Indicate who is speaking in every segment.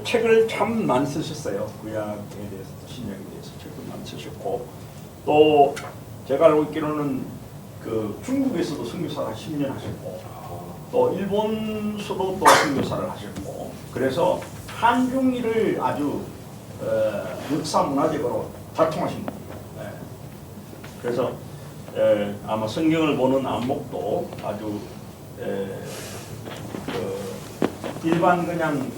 Speaker 1: 책을 참 많이 쓰셨어요. 구약에 대해서도 신약에 대해서 책을 많이 쓰셨고, 또 제가 알고 있기로는 그 중국에서도 선교사를 10년 하셨고, 또 일본서도 또 선교사를 하셨고, 그래서 한중일을 아주 역사 문화적으로 잘 통하신 분이에요. 그래서 아마 성경을 보는 안목도 아주 일반 그냥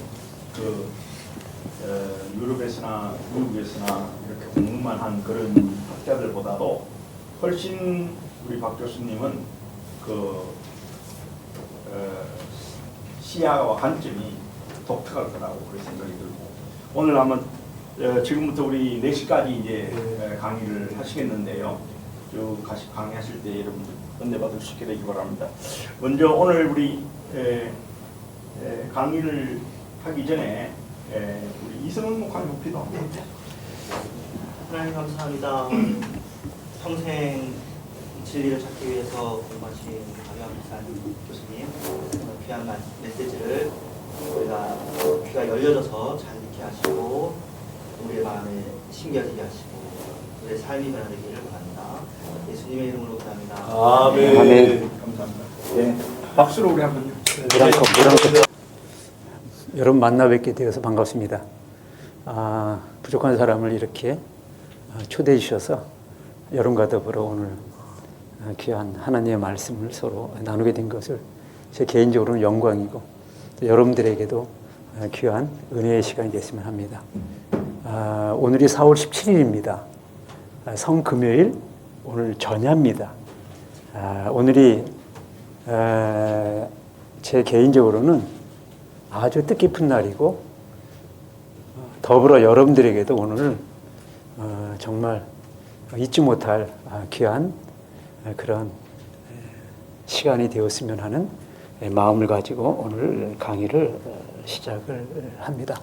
Speaker 1: 유럽에서나 미국에서나 이렇게 공부만 한 그런 학자들보다도 훨씬 우리 박 교수님은 시야와 관점이 독특할 거라고 그런 생각이 들고, 오늘 아마 지금부터 우리 4시까지 이제 강의를 하시겠는데요. 쭉 강의하실 때 여러분들 은혜 받을 수 있게 되기 바랍니다. 먼저 오늘 우리 강의를 하기 전에 우리 이승훈 목사님 목표도 한번 해주세요.
Speaker 2: 하나님 감사합니다. 평생 진리를 찾기 위해서 공부하신 박영 목사님 교수님 귀한 메시지를 우리가 귀가 열려져서 잘 듣게 하시고 우리의 마음에 심겨지게 하시고 우리의 삶이 변화되기를 바랍니다. 예수님의 이름으로 기도합니다.
Speaker 1: 아멘.
Speaker 3: 아멘.
Speaker 1: 감사합니다. 네, 박수로 우리 한번.
Speaker 3: 무랑컵. 여러분 만나 뵙게 되어서 반갑습니다. 부족한 사람을 이렇게 초대해 주셔서 여러분과 더불어 오늘 귀한 하나님의 말씀을 서로 나누게 된 것을 제 개인적으로는 영광이고 여러분들에게도 귀한 은혜의 시간이 됐으면 합니다. 오늘이 4월 17일입니다. 성금요일, 오늘 전야입니다. 오늘이 제 개인적으로는 아주 뜻깊은 날이고 더불어 여러분들에게도 오늘 정말 잊지 못할 귀한 그런 시간이 되었으면 하는 마음을 가지고 오늘 강의를 시작을 합니다.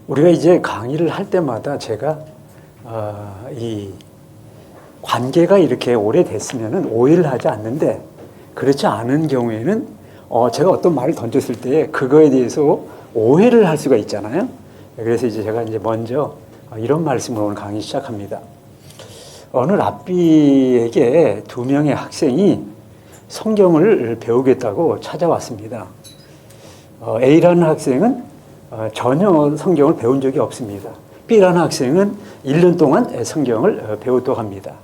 Speaker 3: 우리가 이제 강의를 할 때마다 제가 이 관계가 이렇게 오래됐으면 오해를 하지 않는데, 그렇지 않은 경우에는 제가 어떤 말을 던졌을 때 그거에 대해서 오해를 할 수가 있잖아요. 그래서 이제 제가 이제 먼저 이런 말씀으로 오늘 강의 시작합니다. 어느 랍비에게 2명의 학생이 성경을 배우겠다고 찾아왔습니다. A라는 학생은 전혀 성경을 배운 적이 없습니다. B라는 학생은 1년 동안 성경을 배웠다고 합니다.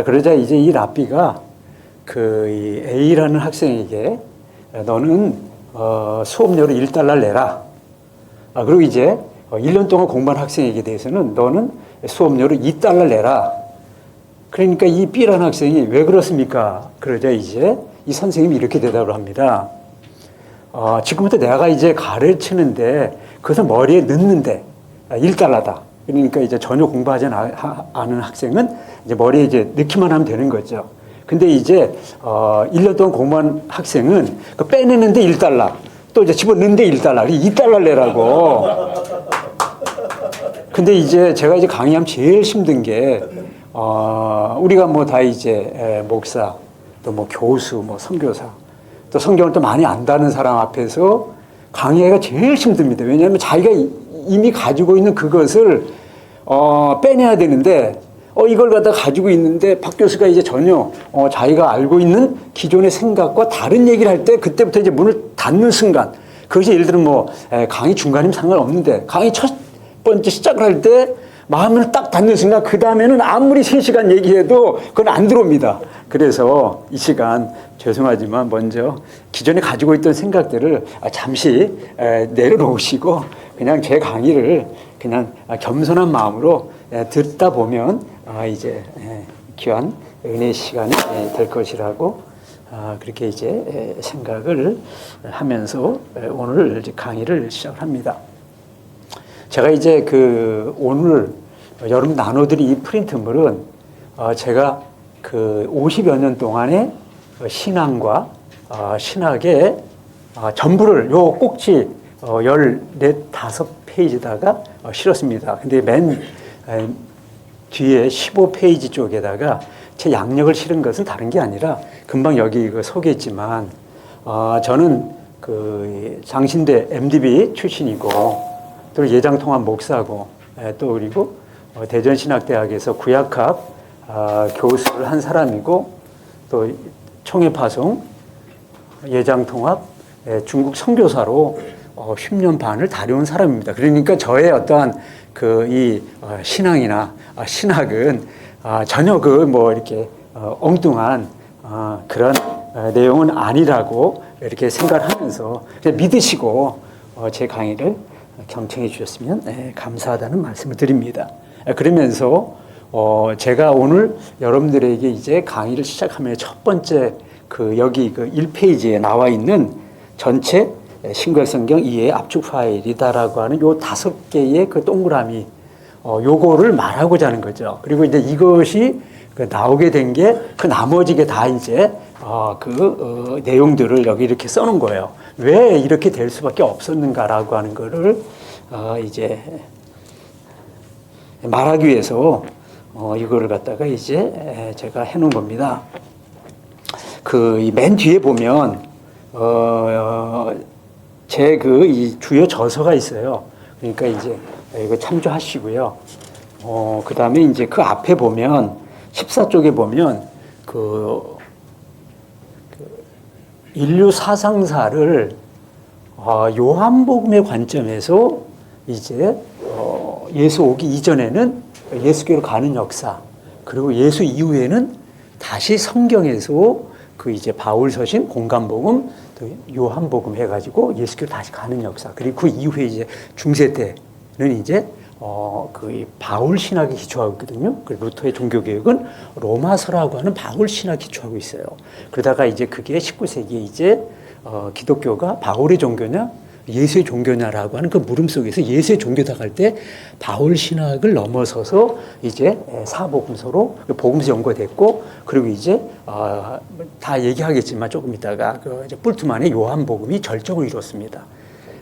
Speaker 3: 그러자 이제 이 랍비가 이 A라는 학생에게 너는 수업료로 $1 내라. 그리고 이제 1년 동안 공부한 학생에게 대해서는 너는 수업료로 $2 내라. 그러니까 이 B라는 학생이 왜 그렇습니까? 그러자 이제 이 선생님이 이렇게 대답을 합니다. 지금부터 내가 이제 가르치는데 그것을 머리에 넣는데 $1다. 그러니까 이제 전혀 공부하지 않은 학생은 이제 머리에 이제 넣기만 하면 되는 거죠. 근데 이제 1년 동안 공부한 학생은 그 빼내는데 $1, 또 이제 집어넣는데 $1, $2 내라고. 근데 이제 제가 이제 강의하면 제일 힘든 게 우리가 뭐 다 이제 목사, 또 뭐 교수, 뭐 선교사, 또 성경을 또 많이 안다는 사람 앞에서 강의가 제일 힘듭니다. 왜냐하면 자기가 이미 가지고 있는 그것을 빼내야 되는데 이걸 갖다 가지고 있는데 박 교수가 이제 전혀 자기가 알고 있는 기존의 생각과 다른 얘기를 할 때 그때부터 이제 문을 닫는 순간, 그것이 예를 들면 뭐 강의 중간이면 상관없는데 강의 첫 번째 시작을 할 때 마음을 딱 닫는 순간 그 다음에는 아무리 3시간 얘기해도 그건 안 들어옵니다. 그래서 이 시간 죄송하지만 먼저 기존에 가지고 있던 생각들을 잠시 내려놓으시고 그냥 제 강의를 그냥 겸손한 마음으로 듣다 보면 이제 귀한 은혜의 시간이 될 것이라고 그렇게 이제 생각을 하면서 오늘 이제 강의를 시작을 합니다. 제가 이제 오늘 여러분 나눠드린 이 프린트물은 제가 50여 년 동안의 신앙과 신학의 전부를 요 꼭지 14, 5페이지다가 실었습니다. 근데 맨 뒤에 15페이지 쪽에다가 제 양력을 실은 것은 다른 게 아니라 금방 여기 소개했지만 저는 그 장신대 MDB 출신이고 또 예장통합 목사고 또 그리고 대전신학대학에서 구약학 교수를 한 사람이고 또 총회파송 예장통합 중국 선교사로 10년 반을 다녀온 사람입니다. 그러니까 저의 어떠한 그 신앙이나 신학은 전혀 그 뭐 이렇게 엉뚱한 그런 내용은 아니라고 이렇게 생각하면서 믿으시고 제 강의를 경청해 주셨으면 감사하다는 말씀을 드립니다. 그러면서 제가 오늘 여러분들에게 이제 강의를 시작하면 첫 번째 그 여기 그 1페이지에 나와 있는 전체 신구약성경 이해 압축 파일이다라고 하는 요 5개의 그 동그라미 요거를 말하고자 하는 거죠. 그리고 이제 이것이 그 나오게 된 게 그 나머지게 다 이제 내용들을 여기 이렇게 써놓은 거예요. 왜 이렇게 될 수밖에 없었는가라고 하는 거를 이제 말하기 위해서 이거를 갖다가 이제 제가 해놓은 겁니다. 그 맨 뒤에 보면 제 그 이 주요 저서가 있어요. 그러니까 이제 이거 참조하시고요. 그 다음에 이제 그 앞에 보면 14쪽에 보면 그 인류 사상사를 요한복음의 관점에서 이제 예수 오기 이전에는 예수교로 가는 역사, 그리고 예수 이후에는 다시 성경에서 그 이제 바울 서신, 공간복음, 또 요한복음 해가지고 예수교로 다시 가는 역사, 그리고 그 이후에 이제 중세 때는 이제 그 바울 신학에 기초하고 있거든요. 그 루터의 종교개혁은 로마서라고 하는 바울 신학에 기초하고 있어요. 그러다가 이제 그게 19세기에 이제 기독교가 바울의 종교냐 예수의 종교냐라고 하는 그 물음 속에서 예수의 종교다 갈 때 바울 신학을 넘어서서 이제 사복음서로 복음서 연구됐고, 그리고 이제 다 얘기하겠지만 조금 이따가 그 이제 뿔트만의 요한복음이 절정을 이뤘습니다.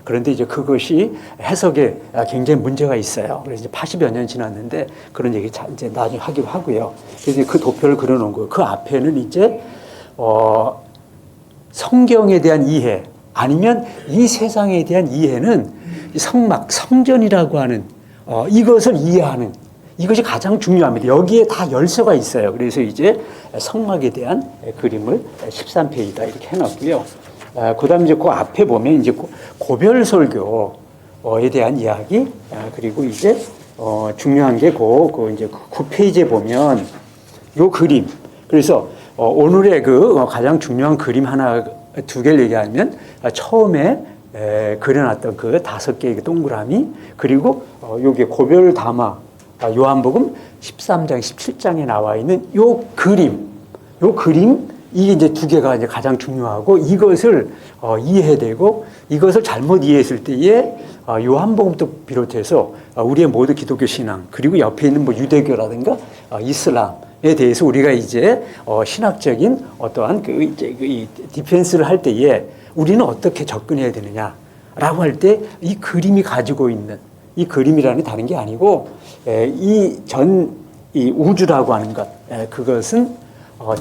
Speaker 3: 그런데 이제 그것이 해석에 굉장히 문제가 있어요. 그래서 이제 80여 년 지났는데 그런 얘기 이제 나중에 하기로 하고요. 그래서 그 도표를 그려놓은 거예요. 그 앞에는 이제 성경에 대한 이해, 아니면 이 세상에 대한 이해는 성막, 성전이라고 하는 이것을 이해하는 이것이 가장 중요합니다. 여기에 다 열쇠가 있어요. 그래서 이제 성막에 대한 그림을 13페이지다 이렇게 해놨고요. 그 다음에 이제 그 앞에 보면 이제 고별설교에 대한 이야기, 그리고 이제 중요한 게 그 이제 9페이지에 보면 요 그림. 그래서 오늘의 그 가장 중요한 그림 두 개를 얘기하면 처음에 그려놨던 그 5개의 동그라미, 그리고 요게 고별 담화 요한복음 13장, 17장에 나와 있는 요 그림, 이게 이제 2개가 이제 가장 중요하고, 이것을 이해되고 이것을 잘못 이해했을 때에 요한복음도 비롯해서 우리의 모두 기독교 신앙, 그리고 옆에 있는 뭐 유대교라든가 이슬람에 대해서 우리가 이제 신학적인 어떠한 그 이제 이 디펜스를 할 때에 우리는 어떻게 접근해야 되느냐라고 할 때 이 그림이 가지고 있는, 이 그림이라는 게 다른 게 아니고 이 우주라고 하는 것, 그것은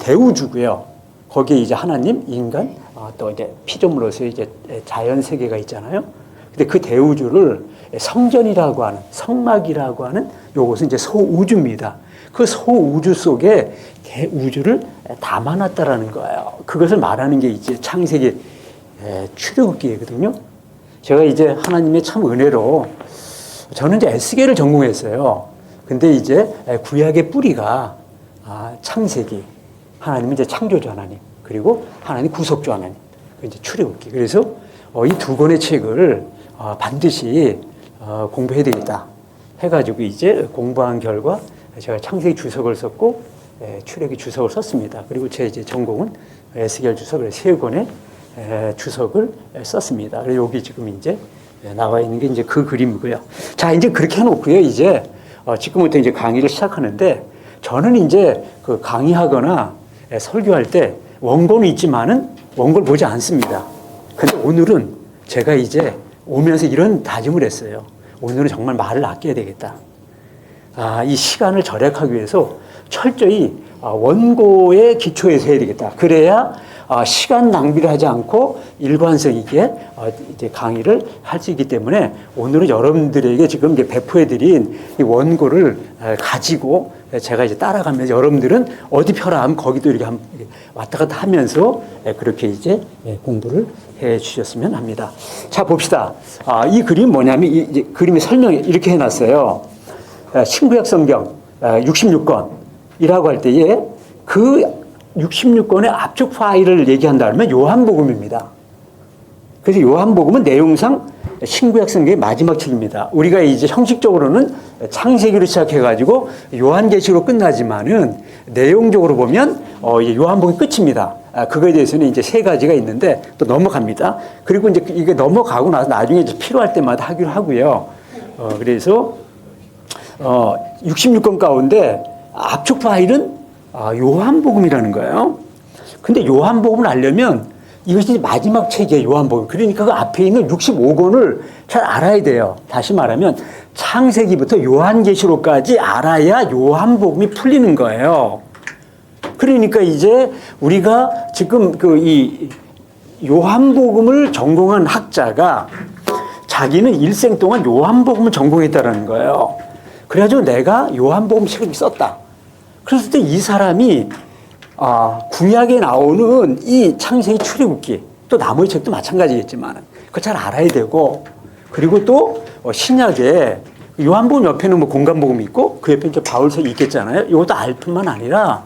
Speaker 3: 대우주고요. 거기에 이제 하나님, 인간, 또 이제 피조물로서 이제 자연 세계가 있잖아요. 근데 그 대우주를 성전이라고 하는, 성막이라고 하는 요것은 이제 소우주입니다. 그 소우주 속에 대우주를 담아놨다라는 거예요. 그것을 말하는 게 이제 창세기 출애굽기거든요. 제가 이제 하나님의 참 은혜로 저는 이제 에스겔을 전공했어요. 근데 이제 구약의 뿌리가 창세기, 하나님은 이제 창조주 하나님, 그리고 하나님 구속주 하나님, 이제 출애굽기. 그래서 이 2권의 책을 반드시 공부해야 되겠다 해가지고 이제 공부한 결과 제가 창세기 주석을 썼고 출애굽기 주석을 썼습니다. 그리고 제 이제 전공은 에스겔 주석을 3권의 주석을 썼습니다. 그래서 여기 지금 이제 나와 있는 게 이제 그 그림이고요. 자, 이제 그렇게 해놓고요. 이제 지금부터 이제 강의를 시작하는데, 저는 이제 그 강의하거나 설교할 때 원고는 있지만은 원고를 보지 않습니다. 근데 오늘은 제가 이제 오면서 이런 다짐을 했어요. 오늘은 정말 말을 아껴야 되겠다. 이 시간을 절약하기 위해서 철저히 원고의 기초에서 해야 되겠다. 그래야 시간 낭비를 하지 않고 일관성 있게 이제 강의를 할 수 있기 때문에 오늘은 여러분들에게 지금 이제 배포해드린 이 원고를 가지고 제가 이제 따라가면서 여러분들은 어디 펴라 하면 거기도 이렇게 왔다 갔다 하면서 그렇게 이제 공부를 해 주셨으면 합니다. 자, 봅시다. 이 그림 뭐냐면 이 그림의 설명이 이렇게 해놨어요. 신구약 성경 66권이라고 할 때에 그 66권의 압축 파일을 얘기한다면 요한복음입니다. 그래서 요한복음은 내용상 신구약 성경의 마지막 책입니다. 우리가 이제 형식적으로는 창세기로 시작해가지고 요한계시로 끝나지만은 내용적으로 보면 요한복음이 끝입니다. 그거에 대해서는 이제 세 가지가 있는데 또 넘어갑니다. 그리고 이제 이게 넘어가고 나서 나중에 이제 필요할 때마다 하기로 하고요. 그래서 66권 가운데 압축 파일은 요한복음이라는 거예요. 근데 요한복음을 알려면 이것이 마지막 책이에요, 요한복음. 그러니까 그 앞에 있는 65권을 잘 알아야 돼요. 다시 말하면 창세기부터 요한계시록까지 알아야 요한복음이 풀리는 거예요. 그러니까 이제 우리가 지금 이 요한복음을 전공한 학자가 자기는 일생 동안 요한복음을 전공했다라는 거예요. 그래가지고 내가 요한복음 책을 썼다. 그랬을 때 이 사람이 구약에 나오는 이 창세기 출애굽기 또 나머지 책도 마찬가지겠지만 그거 잘 알아야 되고 그리고 또 신약에 요한복음 옆에는 뭐 공간복음이 있고 그 옆에 이제 바울서기 있겠잖아요. 이것도 알 뿐만 아니라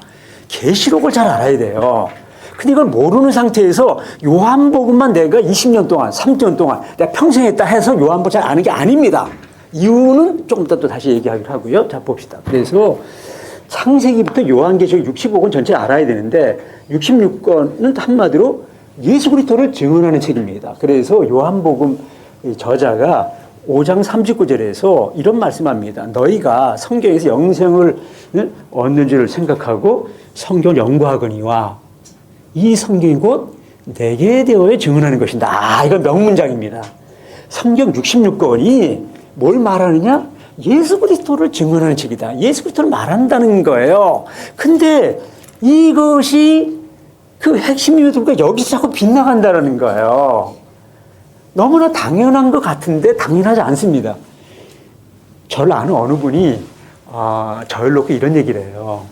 Speaker 3: 계시록을 잘 알아야 돼요. 근데 이걸 모르는 상태에서 요한복음만 내가 20년 동안 30년 동안 내가 평생 했다 해서 요한복음 잘 아는 게 아닙니다. 이유는 조금 이따 또 다시 얘기하기로 하고요. 자, 봅시다. 그래서 창세기부터 요한계시록 65권 전체를 알아야 되는데 66권은 한마디로 예수 그리스도를 증언하는 책입니다. 그래서 요한복음 저자가 5장 39절에서 이런 말씀합니다. 너희가 성경에서 영생을 얻는 줄 생각하고 성경을 연구하거니와 이 성경이 곧 내게 대하여 증언하는 것이다. 이건 명문장입니다. 성경 66권이 뭘 말하느냐? 예수 그리스도를 증언하는 책이다. 예수 그리스도를 말한다는 거예요. 근데 이것이 그 핵심이니까 여기서 자꾸 빗나간다는 거예요. 너무나 당연한 것 같은데 당연하지 않습니다. 저를 아는 어느 분이 저를 놓고 이런 얘기를 해요.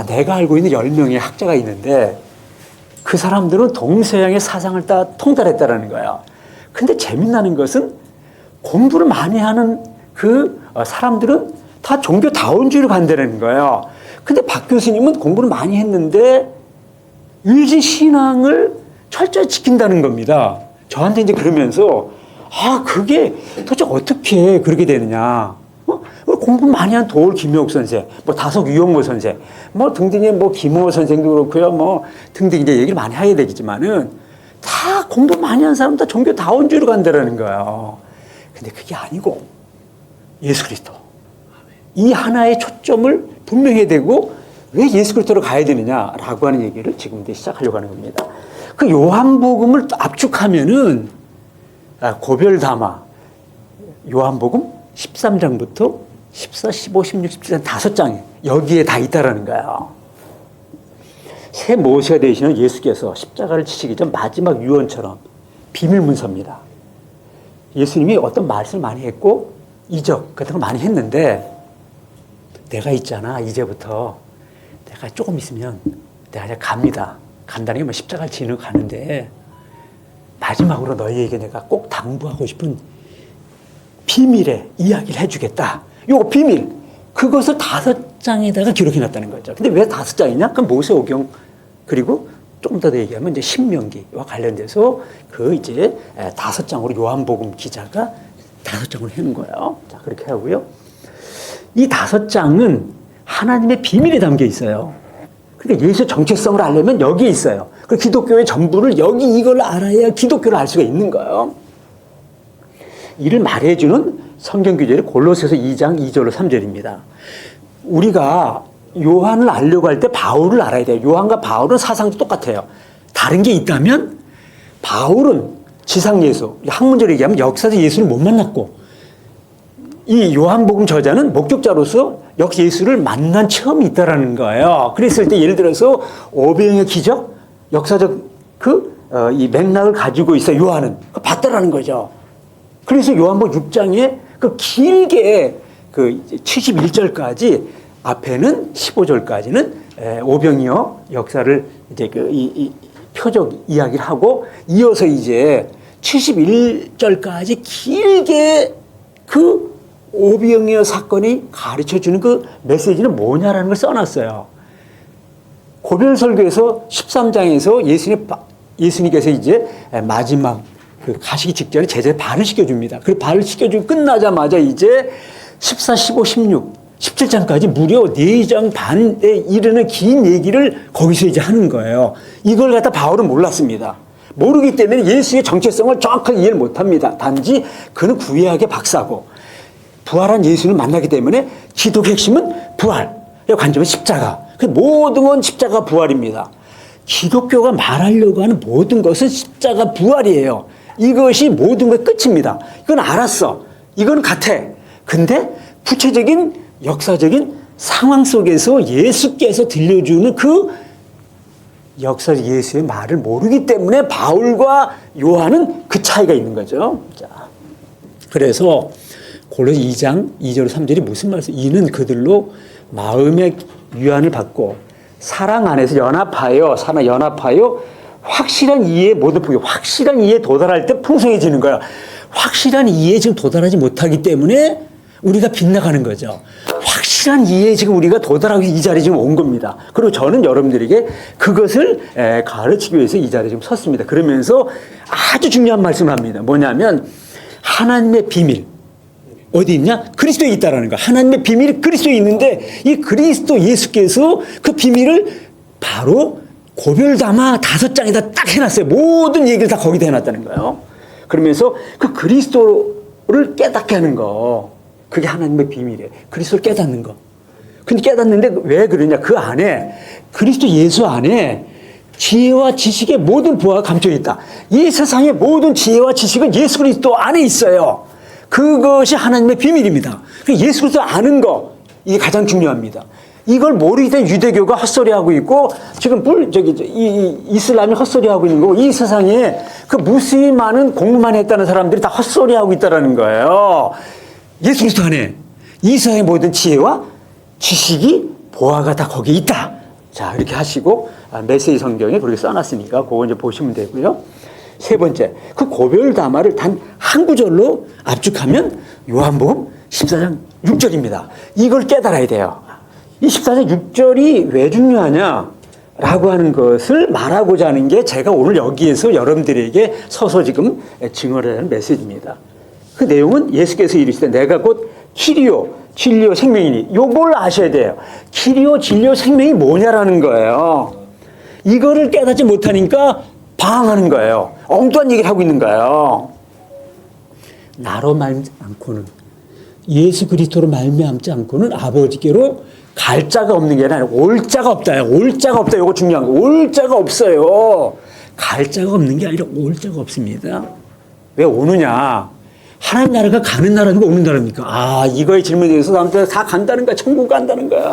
Speaker 3: 내가 알고 있는 10명의 학자가 있는데 그 사람들은 동서양의 사상을 다 통달했다는 거예요. 근데 재미나는 것은 공부를 많이 하는 그 사람들은 다 종교다원주의를 간다는 거예요. 근데 박 교수님은 공부를 많이 했는데 유일신 신앙을 철저히 지킨다는 겁니다. 저한테 이제 그러면서 그게 도대체 어떻게 그렇게 되느냐. 공부 많이 한 도올 김효옥 선생, 뭐 다석 유영모 선생, 뭐 등등의 뭐 김호 선생도 그렇고요, 뭐 등등 이제 얘기를 많이 하게 되겠지만은 다 공부 많이 한 사람 다 종교다원주의로 간다는 거예요. 근데 그게 아니고 예수 그리스도 이 하나의 초점을 분명히 되고 왜 예수 그리스도로 가야 되느냐라고 하는 얘기를 지금 이제 시작하려고 하는 겁니다. 그 요한복음을 압축하면은 고별 담아 요한복음 13장부터 14, 15, 16, 17장 5장에 여기에 다 있다라는 거예요. 새 모세가 되시는 예수께서 십자가를 지시기 전 마지막 유언처럼 비밀 문서입니다. 예수님이 어떤 말씀을 많이 했고 이적 같은 걸 많이 했는데 내가 있잖아 이제부터 내가 조금 있으면 내가 이제 갑니다. 간다는 게 뭐 십자가를 지는 가는데 마지막으로 너희에게 내가 꼭 당부하고 싶은 비밀의 이야기를 해주겠다. 요거 비밀 그것을 5장에다가 기록해놨다는 거죠. 근데 왜 5장이냐? 그럼 모세오경 그리고 조금 더 얘기하면 이제 신명기와 관련돼서 그 이제 5장으로 요한복음 기자가 5장을 해놓은 거예요. 자, 그렇게 하고요. 이 5장은 하나님의 비밀이 담겨 있어요. 그러니까 예수 정체성을 알려면 여기에 있어요. 그 기독교의 전부를 여기 이걸 알아야 기독교를 알 수가 있는 거예요. 이를 말해주는 성경 규절이 골로새서 2장 2절로 3절입니다. 우리가 요한을 알려고 할 때 바울을 알아야 돼요. 요한과 바울은 사상도 똑같아요. 다른 게 있다면 바울은 지상 예수, 학문적으로 얘기하면 역사에서 예수를 못 만났고 이 요한복음 저자는 목격자로서 역시 예수를 만난 체험이 있다라는 거예요. 그랬을 때 예를 들어서 오병의 기적, 역사적 이 맥락을 가지고 있어 요한은 봤다라는 거죠. 그래서 요한복음 6장에 그 길게 그 71절까지 앞에는 15절까지는 오병이어 역사를 이제 이 표적 이야기를 하고 이어서 이제 71절까지 길게 그 오병이어 사건이 가르쳐 주는 그 메시지는 뭐냐라는 걸 써놨어요. 고별설교에서 13장에서 예수님께서 이제 마지막 그 가시기 직전에 제자에 발을 시켜줍니다. 그 발을 시켜주고 끝나자마자 이제 14, 15, 16, 17장까지 무려 4장 반에 이르는 긴 얘기를 거기서 이제 하는 거예요. 이걸 갖다 바울은 몰랐습니다. 모르기 때문에 예수의 정체성을 정확하게 이해를 못합니다. 단지 그는 구약의 박사고 부활한 예수를 만나기 때문에 기독의 핵심은 부활, 관점은 십자가. 모든 건 십자가 부활입니다. 기독교가 말하려고 하는 모든 것은 십자가 부활이에요. 이것이 모든 것의 끝입니다. 이건 알았어. 이건 같아. 근데 구체적인 역사적인 상황 속에서 예수께서 들려주는 그 역사적 예수의 말을 모르기 때문에 바울과 요한은 그 차이가 있는 거죠. 자, 그래서 골로새 2장 2절 3절이 무슨 말씀? 이는 그들로 마음의 위안을 받고 사랑 안에서 연합하여 확실한 이해에 모든 풍요, 확실한 이해에 도달할 때 풍성해지는 거야. 확실한 이해에 지금 도달하지 못하기 때문에 우리가 빗나가는 거죠. 확실한 이해에 지금 우리가 도달하고 이 자리에 지금 온 겁니다. 그리고 저는 여러분들에게 그것을 가르치기 위해서 이 자리에 지금 섰습니다. 그러면서 아주 중요한 말씀을 합니다. 뭐냐면 하나님의 비밀. 어디 있냐? 그리스도에 있다라는 거야. 하나님의 비밀이 그리스도에 있는데 이 그리스도 예수께서 그 비밀을 바로 고별담아 5장에다 딱 해놨어요. 모든 얘기를 다 거기다 해놨다는 거예요. 그러면서 그 그리스도를 깨닫게 하는 거. 그게 하나님의 비밀이에요. 그리스도를 깨닫는 거. 근데 깨닫는데 왜 그러냐? 그 안에 그리스도 예수 안에 지혜와 지식의 모든 부하가 감춰 있다. 이 세상의 모든 지혜와 지식은 예수 그리스도 안에 있어요. 그것이 하나님의 비밀입니다. 예수 그리스도 아는 거, 이게 가장 중요합니다. 이걸 모르기 때문에 유대교가 헛소리하고 있고 지금 이슬람이 헛소리하고 있는 거고 이 세상에 그 무수히 많은 공부만 했다는 사람들이 다 헛소리하고 있다는 거예요. 예수 그리스도 안에 이 세상의 모든 지혜와 지식이 보화가 다 거기에 있다. 자, 이렇게 하시고 메시지 성경에 그렇게 써놨으니까 그거 이제 보시면 되고요. 세 번째, 그 고별담화를 단 한 구절로 압축하면 요한복음 14장 6절입니다. 이걸 깨달아야 돼요. 이 14장 6절이 왜 중요하냐라고 하는 것을 말하고자 하는 게 제가 오늘 여기에서 여러분들에게 서서 지금 증언하는 메시지입니다. 그 내용은 예수께서 이르시되 내가 곧 키리오, 진리요, 생명이니 요걸 아셔야 돼요. 키리오, 진리요, 생명이 뭐냐라는 거예요. 이거를 깨닫지 못하니까 방황하는 거예요. 엉뚱한 얘기를 하고 있는 거예요. 나로 말지 않고는 예수 그리스도로 말미암지 않고는 아버지께로 갈 자가 없는 게 아니라 올 자가 없다. 올 자가 없다. 이거 중요한 거. 올 자가 없어요. 갈 자가 없는 게 아니라 올 자가 없습니다. 왜 오느냐? 하나님 나라가 가는 나라입니까? 오는 나라입니까? 아, 이거의 질문에 대해서 나한테 다 간다는 거야. 천국 간다는 거야.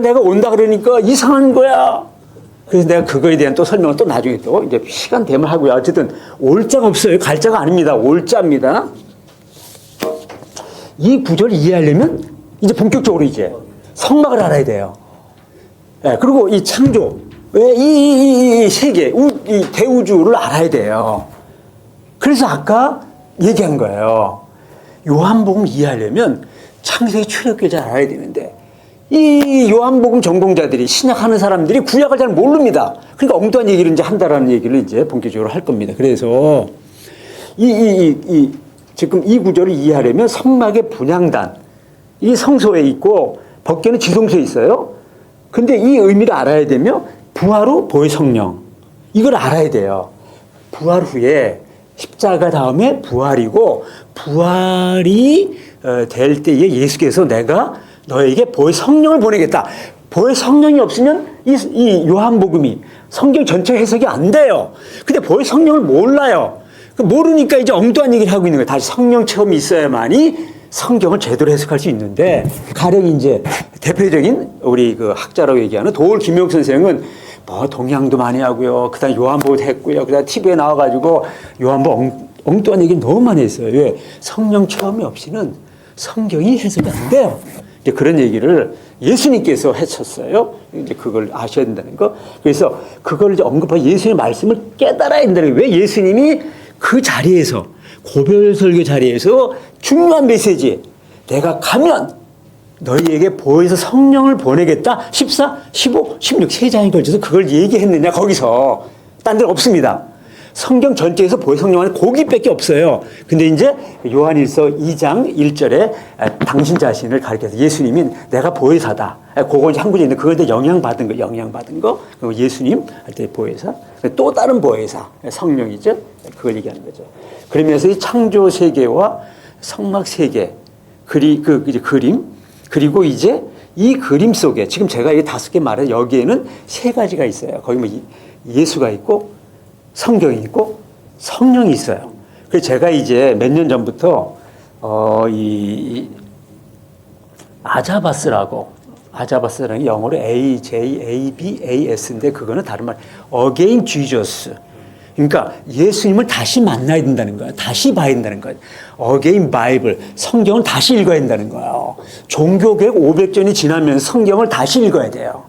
Speaker 3: 내가 온다 그러니까 이상한 거야. 그래서 내가 그거에 대한 또 설명을 또 나중에 또 이제 시간 되면 하고요. 어쨌든 올 자가 없어요. 갈 자가 아닙니다. 올 자입니다. 이 구절을 이해하려면 이제 본격적으로 이제 성막을 알아야 돼요. 네, 그리고 이 창조, 이 세계, 이 대우주를 알아야 돼요. 그래서 아까 얘기한 거예요. 요한복음 이해하려면 창세기 출애굽기를 잘 알아야 되는데 이 요한복음 전공자들이 신약하는 사람들이 구약을 잘 모릅니다. 그러니까 엉뚱한 얘기를 이제 한다라는 얘기를 이제 본격적으로 할 겁니다. 그래서 지금 이 구절을 이해하려면 성막의 분향단, 이 성소에 있고 밖에는 지성소에 있어요. 근데 이 의미를 알아야 되면 부활 후 보혜 성령, 이걸 알아야 돼요. 부활 후에 십자가 다음에 부활이고 부활이 될 때에 예수께서 내가 너에게 보혜 성령을 보내겠다. 보혜 성령이 없으면 이 요한복음이 성경 전체 해석이 안 돼요. 근데 보혜 성령을 몰라요. 모르니까 이제 엉뚱한 얘기를 하고 있는 거예요. 다시 성령 체험이 있어야만이 성경을 제대로 해석할 수 있는데, 가령 이제 대표적인 우리 그 학자라고 얘기하는 도올 김용 선생은 뭐 동양도 많이 하고요. 그 다음에 요한복음 했고요. 그 다음에 TV에 나와가지고 요한복음 엉뚱한 얘기 너무 많이 했어요. 왜? 성령 체험이 없이는 성경이 해석이 안 돼요. 이제 그런 얘기를 예수님께서 하셨어요. 이제 그걸 아셔야 된다는 거. 그래서 그걸 이제 언급하고 예수님의 말씀을 깨달아야 된다는 거예요. 왜 예수님이 그 자리에서, 고별 설교 자리에서 중요한 메시지, 내가 가면 너희에게 보혜사 성령을 보내겠다. 14, 15, 16 세 장에 걸쳐서 그걸 얘기했느냐, 거기서. 딴 데 없습니다. 성경 전체에서 보혜사 성령은 거기밖에 없어요. 근데 이제 요한일서 2장 1절에 당신 자신을 가리켜서 예수님이 내가 보혜사다. 그거 이제 한국에 있는데 그걸 영향받은 거. 그리고 예수님 할 때 보혜사. 또 다른 보혜사. 성령이죠. 그걸 얘기하는 거죠. 그러면서 이 창조 세계와 성막 세계, 이제 그림, 그리고 이제 이 그림 속에 지금 제가 이 5개 말해 여기에는 3가지가 있어요. 거기 뭐 예수가 있고 성경이 있고 성령이 있어요. 그래서 제가 이제 몇 년 전부터 이 아자바스라는 게 영어로 AJABAS인데 그거는 다른 말 Again Jesus. 그러니까 예수님을 다시 만나야 된다는 거예요. 다시 봐야 된다는 거예요. Again Bible. 성경을 다시 읽어야 된다는 거예요. 종교개혁 500년이 지나면서 성경을 다시 읽어야 돼요.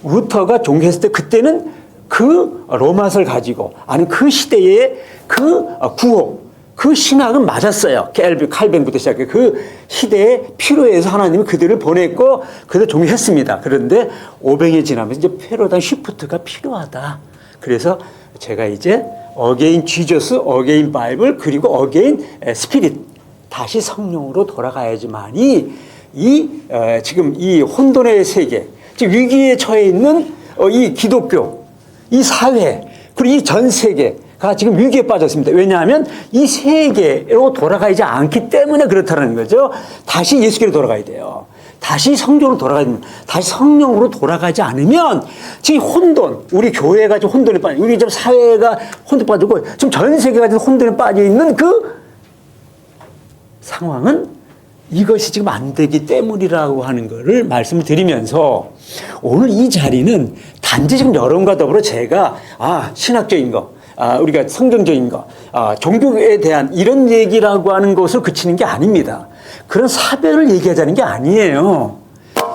Speaker 3: 루터가 종교했을 때 그때는 그 로마서를 가지고 아니 그 시대의 그 구호, 그 신학은 맞았어요. 칼뱅부터 시작해 그 시대에 필요해서 하나님이 그들을 보냈고 그들 종교했습니다. 그런데 500년이 지나면서 이제 패러다임 시프트가 필요하다. 그래서 제가 이제 어게인 지저스, 어게인 바이블, 그리고 어게인 스피릿, 다시 성령으로 돌아가야지만이 지금 이 혼돈의 세계, 지금 위기에 처해 있는 이 기독교, 이 사회, 그리고 이 전 세계가 지금 위기에 빠졌습니다. 왜냐하면 이 세계로 돌아가지 않기 때문에 그렇다는 거죠. 다시 예수께로 돌아가야 돼요. 다시 성경으로 돌아가야 됩니다. 다시 성령으로 돌아가지 않으면 지금 혼돈, 우리 교회가 지금 혼돈에 빠져, 우리 지금 사회가 혼돈에 빠지고 지금 전 세계가 지금 혼돈에 빠져 있는 그 상황은 이것이 지금 안 되기 때문이라고 하는 것을 말씀을 드리면서 오늘 이 자리는 단지 지금 여러분과 더불어 제가 신학적인 거, 우리가 성경적인 거, 종교에 대한 이런 얘기라고 하는 것을 그치는 게 아닙니다. 그런 사별을 얘기하자는 게 아니에요.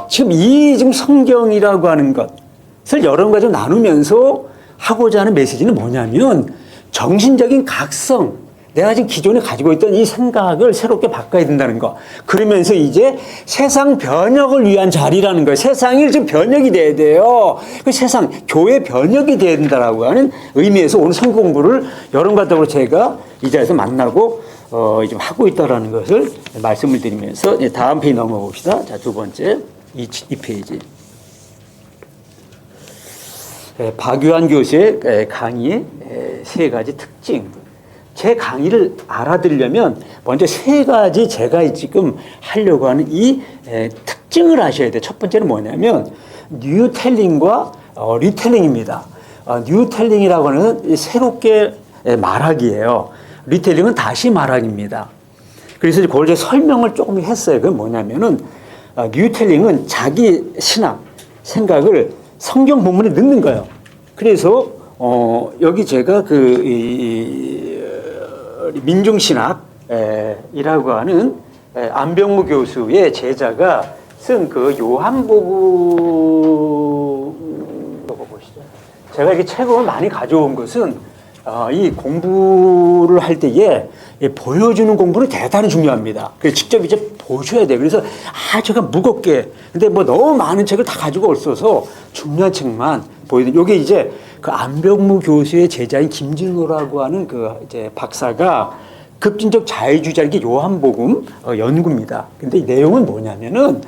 Speaker 3: 지금 성경이라고 하는 것을 여러분과 좀 나누면서 하고자 하는 메시지는 뭐냐면 정신적인 각성, 내가 지금 기존에 가지고 있던 이 생각을 새롭게 바꿔야 된다는 거. 그러면서 이제 세상 변혁을 위한 자리라는 거예요. 세상이 지금 변혁이 돼야 돼요. 그 세상, 교회 변혁이 돼야 된다라고 하는 의미에서 오늘 성경 공부를 여러분과 더불어 제가 이 자리에서 만나고 좀 하고 있다라는 것을 말씀을 드리면서 다음 페이지 넘어가 봅시다. 자, 2번째, 이 페이지. 박유한 교수의 강의의 3가지 특징. 제 강의를 알아들으려면 먼저 3가지 제가 지금 하려고 하는 이 특징을 아셔야 돼요. 첫 번째는 뭐냐면 뉴텔링과 리텔링입니다. 뉴텔링이라고 하는 새롭게 말하기예요. 리텔링은 다시 말하기입니다. 그래서 그걸 이제 설명을 조금 했어요. 그건 뭐냐면은 뉴텔링은 자기 신학, 생각을 성경 본문에 넣는 거예요. 그래서 여기 제가 민중신학이라고 하는 안병무 교수의 제자가 쓴 그 요한복음 보시죠. 제가 이렇게 책을 많이 가져온 것은 이 공부를 할 때에 보여주는 공부는 대단히 중요합니다. 그래서 직접 이제 보셔야 돼요. 그래서 제가 무겁게 근데 뭐 너무 많은 책을 다 가지고 없어서 중요한 책만 보여드려요. 이게 이제 그 안병무 교수의 제자인 김진호라고 하는 그 이제 박사가 급진적 자유주의자인 게 요한복음 연구입니다. 근데 이 내용은 뭐냐면은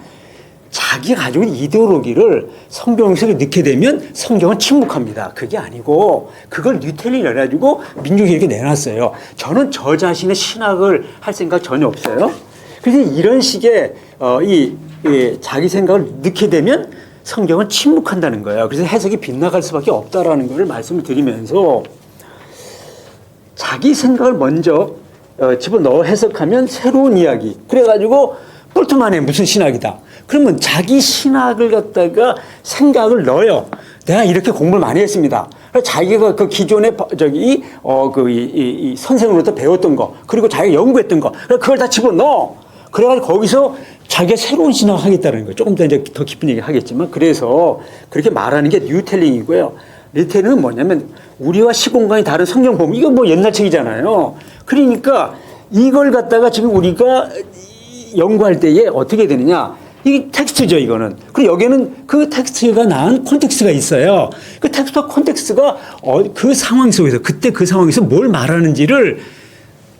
Speaker 3: 자기가 가지고 있는 이데올로기를 성경 속에 넣게 되면 성경은 침묵합니다. 그게 아니고 그걸 뉴텔링 해가지고 민중이 이렇게 내놨어요. 저는 저 자신의 신학을 할 생각 전혀 없어요. 그래서 이런 식의 자기 생각을 넣게 되면 성경은 침묵한다는 거예요. 그래서 해석이 빗나갈 수밖에 없다라는 것을 말씀을 드리면서 자기 생각을 먼저 집어넣어 해석하면 새로운 이야기. 그래가지고 볼트만의 무슨 신학이다. 그러면 자기 신학을 갖다가 생각을 넣어요. 내가 이렇게 공부를 많이 했습니다. 자기가 그 기존에 이 선생으로부터 배웠던 거, 그리고 자기가 연구했던 거, 그걸 다 집어넣어. 그래가지고 거기서 자기가 새로운 신학을 하겠다는 거예요. 조금 더 이제 더 깊은 얘기 하겠지만, 그래서 그렇게 말하는 게 뉴텔링이고요. 리텔링은 뭐냐면 우리와 시공간이 다른 성경 보면 이거 뭐 옛날 책이잖아요. 그러니까 이걸 갖다가 지금 우리가 연구할 때에 어떻게 되느냐? 이 텍스트죠, 이거는. 그리고 여기에는 그 텍스트가 낳은 콘텍스트가 있어요. 그 텍스트와 콘텍스트가 그 상황 속에서, 그때 그 상황에서 뭘 말하는지를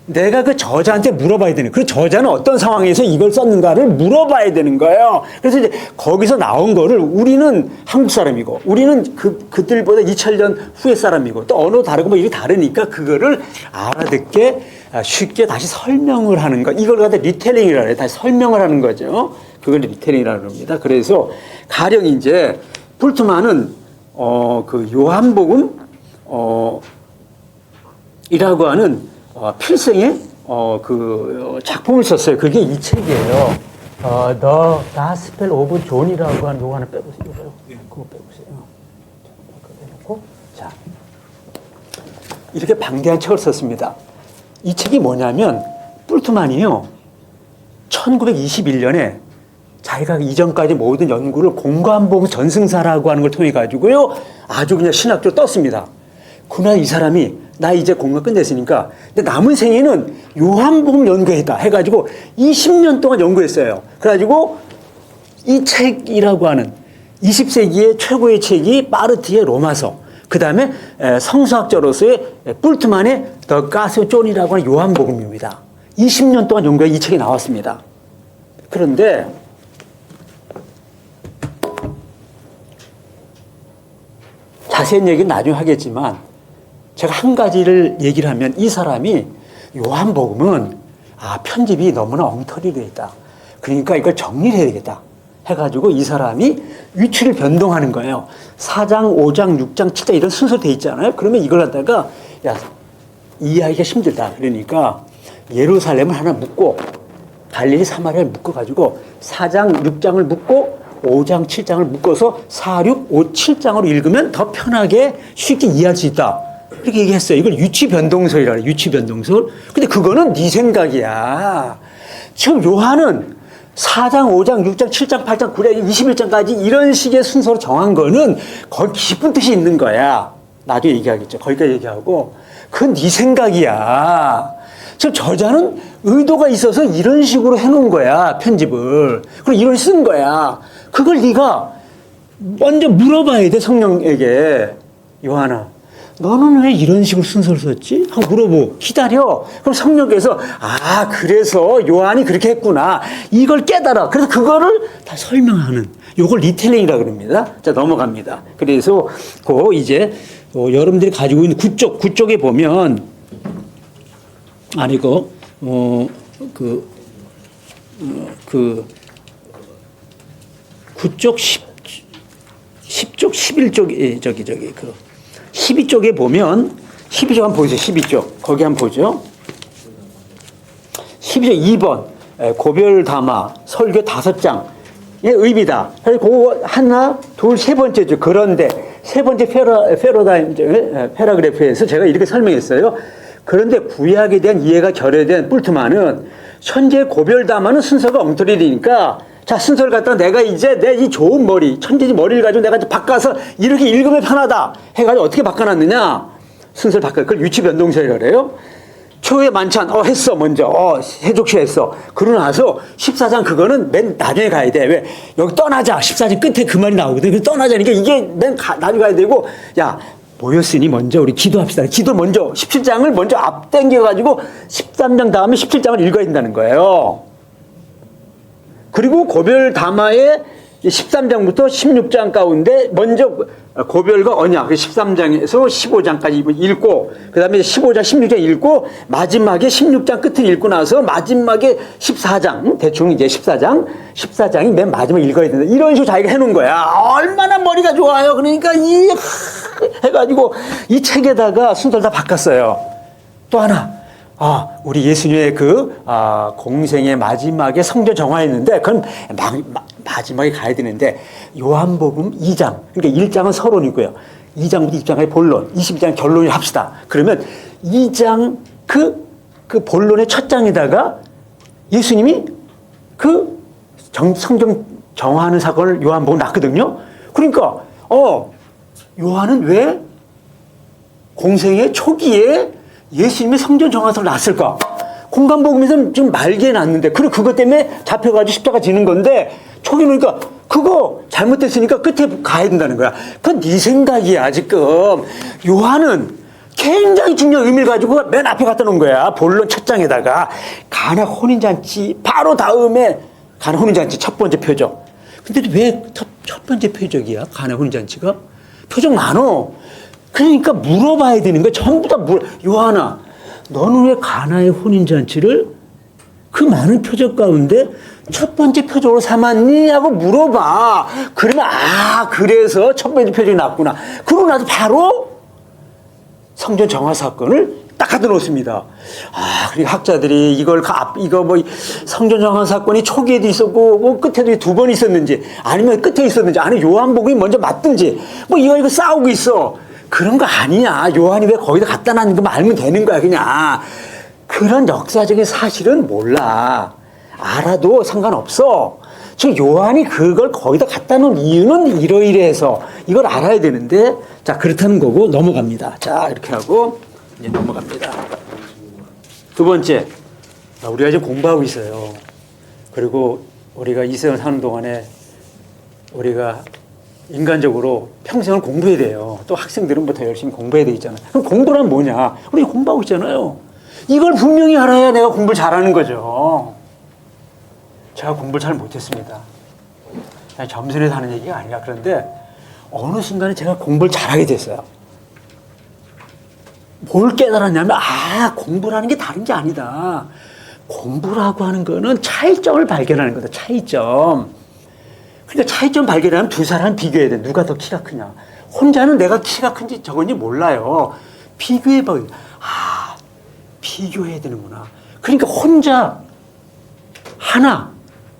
Speaker 3: 내가 그 저자한테 물어봐야 되는, 그 저자는 어떤 상황에서 이걸 썼는가를 물어봐야 되는 거예요. 그래서 이제 거기서 나온 거를 우리는 한국 사람이고, 우리는 그들보다 2000년 후의 사람이고, 또 언어 다르고 뭐 이게 다르니까 그거를 알아듣게 쉽게 다시 설명을 하는 거. 이걸 갖다 리텔링이라 해요. 다시 설명을 하는 거죠. 그걸 리텔링이라고 합니다. 그래서 가령 이제 볼트만은 그 요한복음 이라고 하는 필생의 그 작품을 썼어요. 그게 이 책이에요. The Gospel of John이라고 하는 요거 하나 빼보세요. 그거 빼보세요. 그거 빼놓고 자 이렇게 방대한 책을 썼습니다. 이 책이 뭐냐면 볼트만이요. 1921년에 자기가 이전까지 모든 연구를 공관복음 전승사라고 하는 걸 통해 가지고요. 아주 그냥 신학적으로 떴습니다. 그날 이 사람이 나 이제 공부 끝냈으니까 근데 남은 생에는 요한복음 연구했다 해가지고 20년 동안 연구했어요. 그래가지고 이 책이라고 하는 20세기의 최고의 책이 파르티의 로마서, 그 다음에 성서학자로서의 볼트만의 더 가스 존이라고 하는 요한복음입니다. 20년 동안 연구해 이 책이 나왔습니다. 그런데 자세한 얘기는 나중에 하겠지만 제가 한 가지를 얘기를 하면 이 사람이 요한복음은 편집이 너무나 엉터리로 있다. 그러니까 이걸 정리를 해야 되겠다. 해가지고 이 사람이 위치를 변동하는 거예요. 4장, 5장, 6장, 7장 이런 순서로 돼 있잖아요. 그러면 이걸 갖다가 이해하기가 힘들다. 그러니까 예루살렘을 하나 묶고 갈릴리 사마리아를 묶어가지고 4장, 6장을 묶고 5장, 7장을 묶어서 4, 6, 5, 7장으로 읽으면 더 편하게 쉽게 이해할 수 있다. 이렇게 얘기했어요. 이걸 유치변동설이라 그래요. 유치변동설. 근데 그거는 네 생각이야. 지금 요한은 4장, 5장, 6장, 7장, 8장, 9장, 21장까지 이런 식의 순서로 정한 거는 거기 깊은 뜻이 있는 거야. 나중에 얘기하겠죠. 거기까지 얘기하고. 그건 네 생각이야. 지금 저자는 의도가 있어서 이런 식으로 해놓은 거야. 편집을. 그리고 이걸 쓴 거야. 그걸 네가 먼저 물어봐야 돼. 성령에게. 요한아, 너는 왜 이런 식으로 순서를 썼지? 하고 물어보고 기다려. 그럼 성령께서 그래서 요한이 그렇게 했구나. 이걸 깨달아. 그래서 그거를 다 설명하는. 요걸 리텔링이라고 그럽니다. 자, 넘어갑니다. 그래서 이제 여러분들이 가지고 있는 구쪽에 보면 구쪽 10쪽 11쪽에 12쪽에 보면 12쪽 한번 보세요. 12쪽. 거기 한번 보죠. 12쪽 2번 고별담화 설교 5장의 의미다. 그리고 하나, 둘, 세 번째죠. 그런데 세 번째 패러그래프에서 제가 이렇게 설명했어요. 그런데 구약에 대한 이해가 결여된 볼트만은 현재 고별담화는 순서가 엉터리니까 자, 순서를 갖다 내가 이제 내 이 좋은 머리, 천재지 머리를 가지고 내가 이제 바꿔서 이렇게 읽으면 편하다 해가지고 어떻게 바꿔놨느냐? 순서를 바꿔. 그걸 유치변동설이라고 그래요. 초회 만찬, 했어, 먼저. 해족시 했어. 그러고 나서 14장 그거는 맨 나중에 가야 돼. 왜? 여기 떠나자. 14장 끝에 그 말이 나오거든. 그래서 떠나자니까 이게 맨 나중에 가야 되고, 야, 모였으니 먼저 우리 기도합시다. 기도 먼저, 17장을 먼저 앞당겨가지고 13장 다음에 17장을 읽어야 된다는 거예요. 그리고 고별 담화의 13장부터 16장 가운데 먼저 고별과 언약 13장에서 15장까지 읽고 그 다음에 15장 16장 읽고 마지막에 16장 끝을 읽고 나서 마지막에 14장 대충 이제 14장이 맨 마지막에 읽어야 된다. 이런 식으로 자기가 해놓은 거야. 얼마나 머리가 좋아요. 그러니까 해가지고 이 책에다가 순서를 다 바꿨어요. 또 하나 우리 예수님의 공생의 마지막에 성전 정화했는데, 그럼 마지막에 가야 되는데, 요한복음 2장, 그러니까 1장은 서론이고요. 2장부터 20장까지 본론, 22장 결론을 합시다. 그러면 2장 그 본론의 첫 장에다가 예수님이 성경 정화하는 사건을 요한복음 났거든요. 그러니까, 요한은 왜 공생의 초기에 예수님의 성전 정화서를 났을까? 공간복음에서는 좀 말기에 났는데, 그것 때문에 잡혀가지고 십자가 지는 건데, 초기는 그러니까 그거 잘못됐으니까 끝에 가야 된다는 거야. 그건 네 생각이야, 지금. 요한은 굉장히 중요한 의미를 가지고 맨 앞에 갖다 놓은 거야. 본론 첫 장에다가. 가나 혼인잔치, 바로 다음에 가나 혼인잔치 첫 번째 표적. 근데 왜 첫 번째 표적이야? 가나 혼인잔치가? 표적 많어. 그러니까 물어봐야 되는 거야. 전부 다 요한아, 너는 왜 가나의 혼인잔치를 그 많은 표적 가운데 첫 번째 표적으로 삼았니? 하고 물어봐. 그러면 그래서 첫 번째 표적이 났구나. 그러고 나서 바로 성전 정화 사건을 딱 갖다 놓습니다. 그리고 학자들이 이거 성전 정화 사건이 초기에도 있었고, 끝에도 2번 있었는지, 아니면 끝에 있었는지, 아니면 요한복음이 먼저 맞든지, 이거 싸우고 있어. 그런 거 아니야. 요한이 왜 거기다 갖다 놨는 거 알면 되는 거야, 그냥. 그런 역사적인 사실은 몰라. 알아도 상관없어. 지금 요한이 그걸 거기다 갖다 놓은 이유는 이러이러해서 이걸 알아야 되는데, 자, 그렇다는 거고 넘어갑니다. 자, 이렇게 하고 이제 넘어갑니다. 두 번째, 우리가 지금 공부하고 있어요. 그리고 우리가 이 세상 사는 동안에 우리가 인간적으로 평생을 공부해야 돼요. 또 학생들은 더 열심히 공부해야 되잖아요. 그럼 공부란 뭐냐? 우리 공부하고 있잖아요. 이걸 분명히 알아야 내가 공부를 잘하는 거죠. 제가 공부를 잘 못했습니다. 점선에서 하는 얘기가 아니라, 그런데 어느 순간에 제가 공부를 잘하게 됐어요. 뭘 깨달았냐면, 공부라는 게 다른 게 아니다. 공부라고 하는 거는 차이점을 발견하는 거다. 차이점. 그러니까 차이점 발견하면 두 사람 비교해야 돼. 누가 더 키가 크냐. 혼자는 내가 키가 큰지 적은지 몰라요. 비교해봐. 비교해야 되는구나. 그러니까 혼자 하나,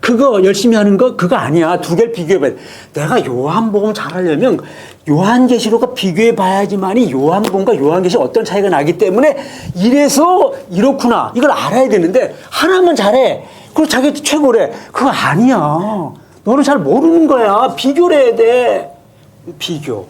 Speaker 3: 그거 열심히 하는 거 그거 아니야. 두 개를 비교해봐야 돼. 내가 요한복음 잘하려면 요한계시록과 비교해봐야지만이 요한복음과 요한계시록 어떤 차이가 나기 때문에 이래서 이렇구나. 이걸 알아야 되는데 하나만 잘해. 그리고 자기 최고래. 그거 아니야. 너는 잘 모르는 거야. 비교를 해야 돼. 비교.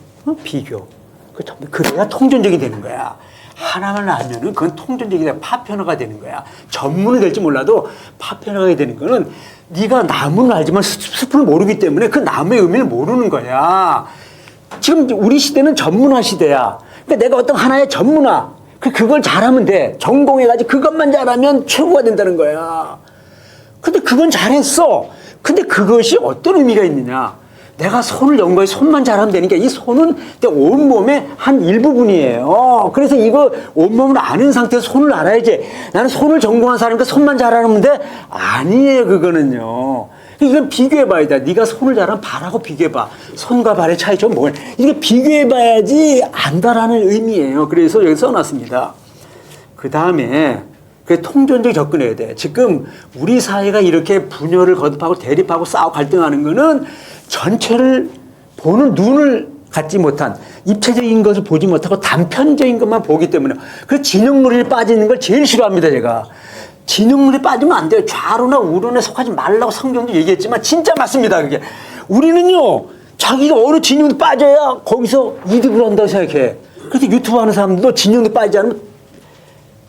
Speaker 3: 그래야 통전적이 되는 거야. 하나만 알면은 그건 통전적이다. 파편화가 되는 거야. 전문이 될지 몰라도 파편화가 되는 거는 네가 나무는 알지만 숲을 모르기 때문에 그 나무의 의미를 모르는 거야. 지금 우리 시대는 전문화 시대야. 그러니까 내가 어떤 하나의 전문화, 그걸 잘하면 돼. 전공해가지고 그것만 잘하면 최고가 된다는 거야. 근데 그건 잘했어. 근데 그것이 어떤 의미가 있느냐. 내가 손을 연거해 손만 잘하면 되니까 이 손은 내 온몸의 한 일부분이에요. 그래서 이거 온몸을 아는 상태에서 손을 알아야지. 나는 손을 전공한 사람이니까 손만 잘하면 돼? 아니에요, 그거는요. 이건 비교해봐야 돼. 네가 손을 잘하면 발하고 비교해봐. 손과 발의 차이점 뭐야? 이게 비교해봐야지 안다라는 의미예요. 그래서 여기 써놨습니다. 그 다음에 통전적 접근해야 돼. 지금 우리 사회가 이렇게 분열을 거듭하고 대립하고 싸우고 갈등하는 거는 전체를 보는 눈을 갖지 못한 입체적인 것을 보지 못하고 단편적인 것만 보기 때문에 그 진영놀이에 빠지는 걸 제일 싫어합니다, 제가. 진영놀이에 빠지면 안 돼요. 좌로나 우로나 속하지 말라고 성경도 얘기했지만 진짜 맞습니다, 그게. 우리는요, 자기가 어느 진영에 빠져야 거기서 이득을 한다고 생각해. 그래서 유튜브 하는 사람들도 진영에 빠지지 않으면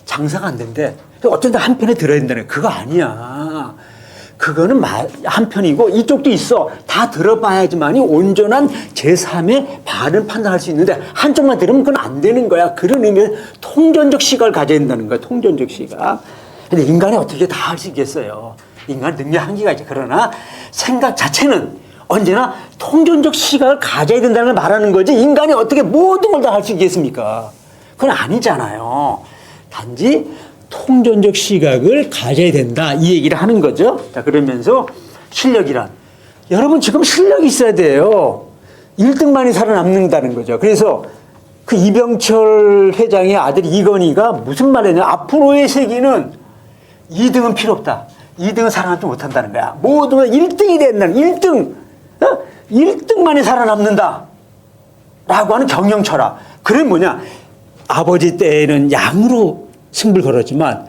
Speaker 3: 장사가 안 된대. 어쩐다 한편에 들어야 된다는 거야. 그거 아니야. 그거는 한편이고 이쪽도 있어. 다 들어봐야지만이 온전한 제3의 바른 판단할 수 있는데 한쪽만 들으면 그건 안 되는 거야. 그런 의미에서 통전적 시각을 가져야 된다는 거야. 통전적 시각. 근데 인간이 어떻게 다 할 수 있겠어요. 인간 능력 한계가 있죠. 그러나 생각 자체는 언제나 통전적 시각을 가져야 된다는 걸 말하는 거지 인간이 어떻게 모든 걸 다 할 수 있겠습니까? 그건 아니잖아요. 단지 통전적 시각을 가져야 된다. 이 얘기를 하는 거죠. 자, 그러면서 실력이란. 여러분 지금 실력이 있어야 돼요. 1등만이 살아남는다는 거죠. 그래서 그 이병철 회장의 아들 이건희가 무슨 말이냐. 앞으로의 세기는 2등은 필요 없다. 2등은 살아남지 못한다는 거야. 모두가 1등이 된다는 1등. 1등만이 살아남는다. 라고 하는 경영 철학. 그게 뭐냐. 아버지 때에는 양으로 승부를 걸었지만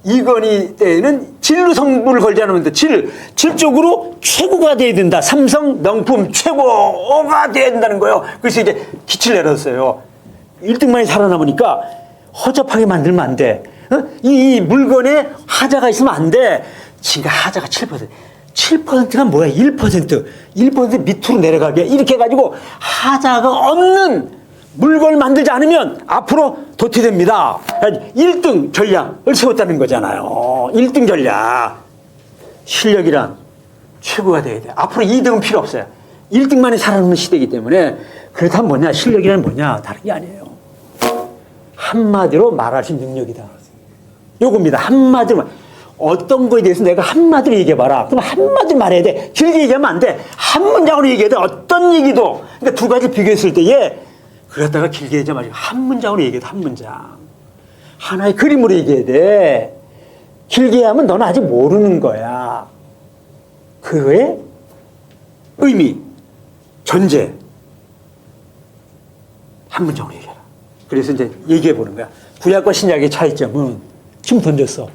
Speaker 3: 이건희 때에는 질로 승부를 걸지 않으면 질적으로 최고가 돼야 된다. 삼성 명품 최고가 돼야 된다는 거예요. 그래서 이제 기치를 내렸어요. 1등만이 살아남으니까 허접하게 만들면 안 돼. 이 물건에 하자가 있으면 안 돼. 지금 하자가 7%. 7%가 뭐야? 1% 밑으로 내려가게 이렇게 해가지고 하자가 없는 물건을 만들지 않으면 앞으로 도태됩니다. 1등 전략을 세웠다는 거잖아요. 1등 전략. 실력이란 최고가 돼야 돼. 앞으로 2등은 필요 없어요. 1등만이 살아남는 시대이기 때문에 그렇다면 뭐냐? 실력이란 뭐냐? 다른 게 아니에요. 한마디로 말할 수 있는 능력이다. 요겁니다. 한마디로 어떤 거에 대해서 내가 한마디로 얘기해봐라. 그럼 한마디로 말해야 돼. 길게 얘기하면 안 돼. 한 문장으로 얘기해야 돼. 어떤 얘기도. 그러니까 두 가지 비교했을 때에 그러다가 길게 얘기하지 말고 한 문장으로 얘기해 돼. 한 문장. 하나의 그림으로 얘기해야 돼. 길게 하면 너는 아직 모르는 거야. 그거의 의미, 존재. 한 문장으로 얘기해라. 그래서 이제 얘기해 보는 거야. 구약과 신약의 차이점은 지금 던졌어.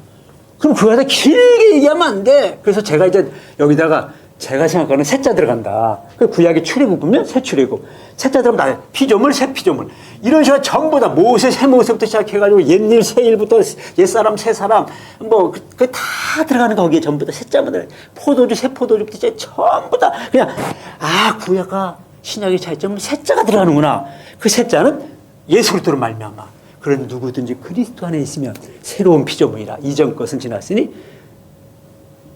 Speaker 3: 그럼 그거 다 길게 얘기하면 안 돼. 그래서 제가 이제 여기다가 제가 생각하는 세자 들어간다. 그 구약의 출애굽 보면 새 출애굽. 세자 들어가면 다 피조물, 새 피조물. 이런 식으로 전부 다 모세, 새 모세부터 시작해가지고 옛일, 새일부터 옛사람, 새사람 뭐 그 다 들어가는 거기에 전부 다 세자마다 포도주, 새 포도주부터 시작 전부 다 그냥 구약과 신약의 차이점은 세자가 들어가는구나. 그 세자는 예수 그리스도로 말미암아. 그런 누구든지 그리스도 안에 있으면 새로운 피조물이라. 이전 것은 지났으니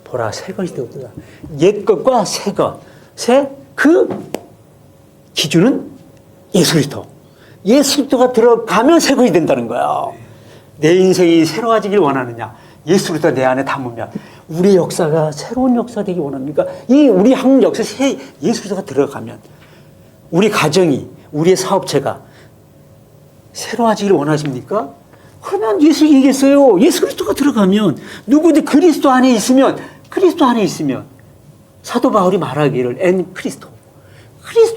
Speaker 3: 보라 새 것이 되었다. 옛 것과 새 것. 그 기준은 예수 그리스도. 예수 그리스도가 들어가면 새 것이 된다는 거야. 내 인생이 새로워지길 원하느냐. 예수 그리스도가 내 안에 담으면 우리의 역사가 새로운 역사가 되길 원합니까? 이 우리 한국 역사에 예수 그리스도가 들어가면 우리 가정이 우리의 사업체가 새로워지기를 원하십니까? 그러면 예수 얘기했어요. 예수 그리스도가 들어가면 누구든 그리스도 안에 있으면 사도 바울이 말하기를 엔 그리스도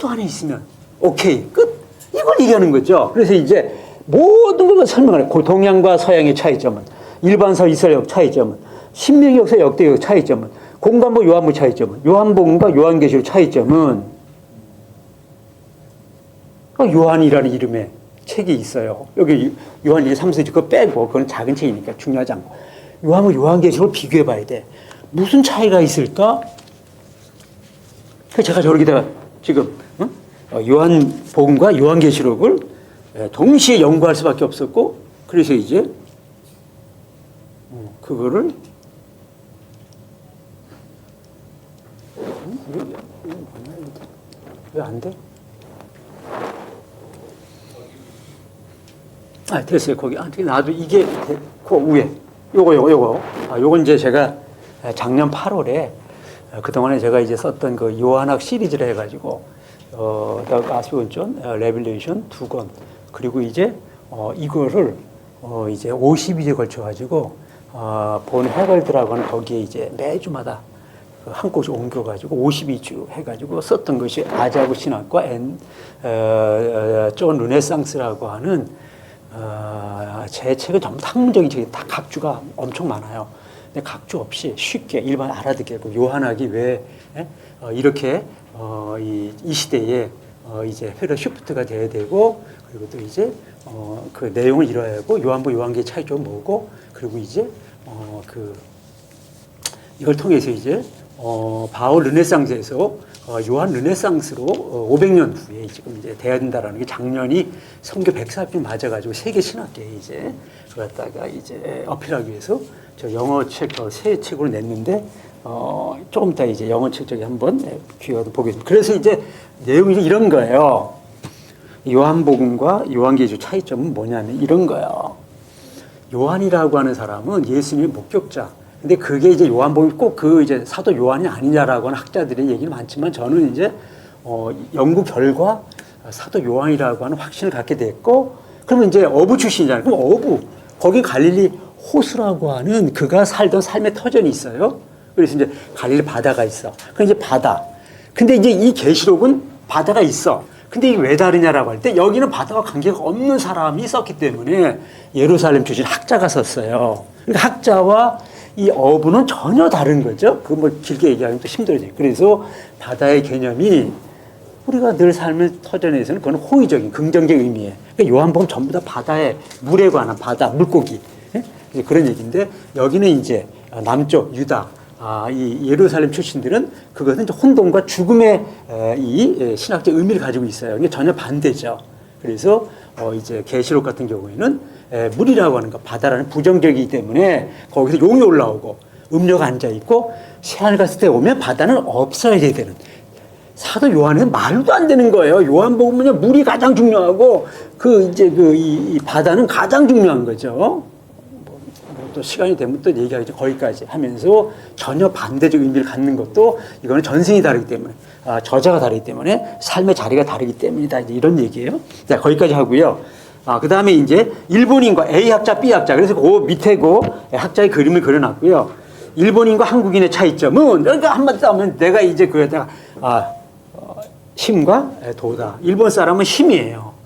Speaker 3: 안에 있으면 오케이 끝. 이걸 얘기하는 거죠. 그래서 이제 모든 걸 설명을 해요. 동양과 서양의 차이점은 일반서 이스라엘 차이점은 신명기 역사 역대역 차이점은 공관부 요한부 차이점은 요한복음과 요한계시록 차이점은 요한이라는 이름의 책이 있어요. 여기 요한 3서 그거 빼고 그건 작은 책이니까 중요하지 않고 요한과 요한계시록을 비교해 봐야 돼. 무슨 차이가 있을까? 제가 저기다가 지금 요한복음과 요한계시록을 동시에 연구할 수밖에 없었고 그래서 이제 그거를 왜 안 돼? 됐어요. 거기. 나도 이게, 그 위에. 요거. 요건 이제 제가 작년 8월에 그동안에 제가 이제 썼던 그 요한학 시리즈를 해가지고, The Gospel John, Revelation 2권. 그리고 이제, 이거를, 이제 50일에 걸쳐가지고, 본 해걸드라고 하는 거기에 이제 매주마다 한 곳을 옮겨가지고 52주 해가지고 썼던 것이 아자부 신학과 존 르네상스라고 하는 제 책은 전부 학문적인 책이 다 각주가 엄청 많아요. 근데 각주 없이 쉽게 일반 알아듣게 하고 요한학이 왜 이렇게 이 시대에 이제 펠로시프트가 돼야 되고 그리고 또 이제 그 내용을 이뤄야 하고 요한부 요한계의 차이점은 뭐고 그리고 이제 이걸 통해서 이제 바울 르네상스에서 요한 르네상스로 500년 후에 지금 이제 돼야 된다라는 게 작년이 선교 140년 맞아가지고 세계 신학계에 이제 그랬다가 이제 어필하기 위해서 저 영어 책 새 책으로 냈는데 조금 이따 이제 영어 책 저기 한번 기회가 보겠습니다. 그래서 이제 내용이 이런 거예요. 요한복음과 요한계시록 차이점은 뭐냐면 이런 거예요. 요한이라고 하는 사람은 예수님의 목격자. 근데 그게 이제 요한복음이 꼭 그 이제 사도 요한이 아니냐라고 하는 학자들의 얘기는 많지만 저는 이제 연구 결과 사도 요한이라고 하는 확신을 갖게 됐고, 그러면 이제 어부 출신이잖아요. 그럼 어부, 거기 갈릴리 호수라고 하는 그가 살던 삶의 터전이 있어요. 그래서 이제 갈릴리 바다가 있어. 그럼 이제 바다. 근데 이제 이 계시록은 바다가 있어. 근데 이게 왜 다르냐라고 할 때 여기는 바다와 관계가 없는 사람이 썼기 때문에 예루살렘 출신 학자가 썼어요. 그러니까 학자와 이 어부는 전혀 다른 거죠. 그 뭐 길게 얘기하면 또 힘들어져요. 그래서 바다의 개념이 우리가 늘 삶의 터전에서는 그건 호의적인 긍정적 의미예요. 그러니까 요한복음 전부 다 바다의 물에 관한 바다 물고기 그런 얘기인데 여기는 이제 남쪽 유다 이 예루살렘 출신들은 그것은 이제 혼돈과 죽음의 이 신학적 의미를 가지고 있어요. 이게 전혀 반대죠. 그래서 이제 계시록 같은 경우에는 물이라고 하는 것, 바다라는 부정적이기 때문에 거기서 용이 올라오고 음료가 앉아 있고 새하늘 갔을 때 오면 바다는 없어져야 되는. 사도 요한은 말도 안 되는 거예요. 요한복음은 물이 가장 중요하고 이 바다는 가장 중요한 거죠. 또 시간이 되면 또 얘기하겠죠. 거기까지 하면서 전혀 반대적 의미를 갖는 것도 이거는 전승이 다르기 때문에 저자가 다르기 때문에 삶의 자리가 다르기 때문이다. 이제 이런 얘기예요. 자, 거기까지 하고요. 그 다음에 이제 일본인과 A 학자, B 학자. 그래서 그 밑에 그 학자의 그림을 그려놨고요. 일본인과 한국인의 차이점은 그러니까 한마디로 하면 내가 이제 그에다가 힘과 도다. 일본 사람은 힘이에요.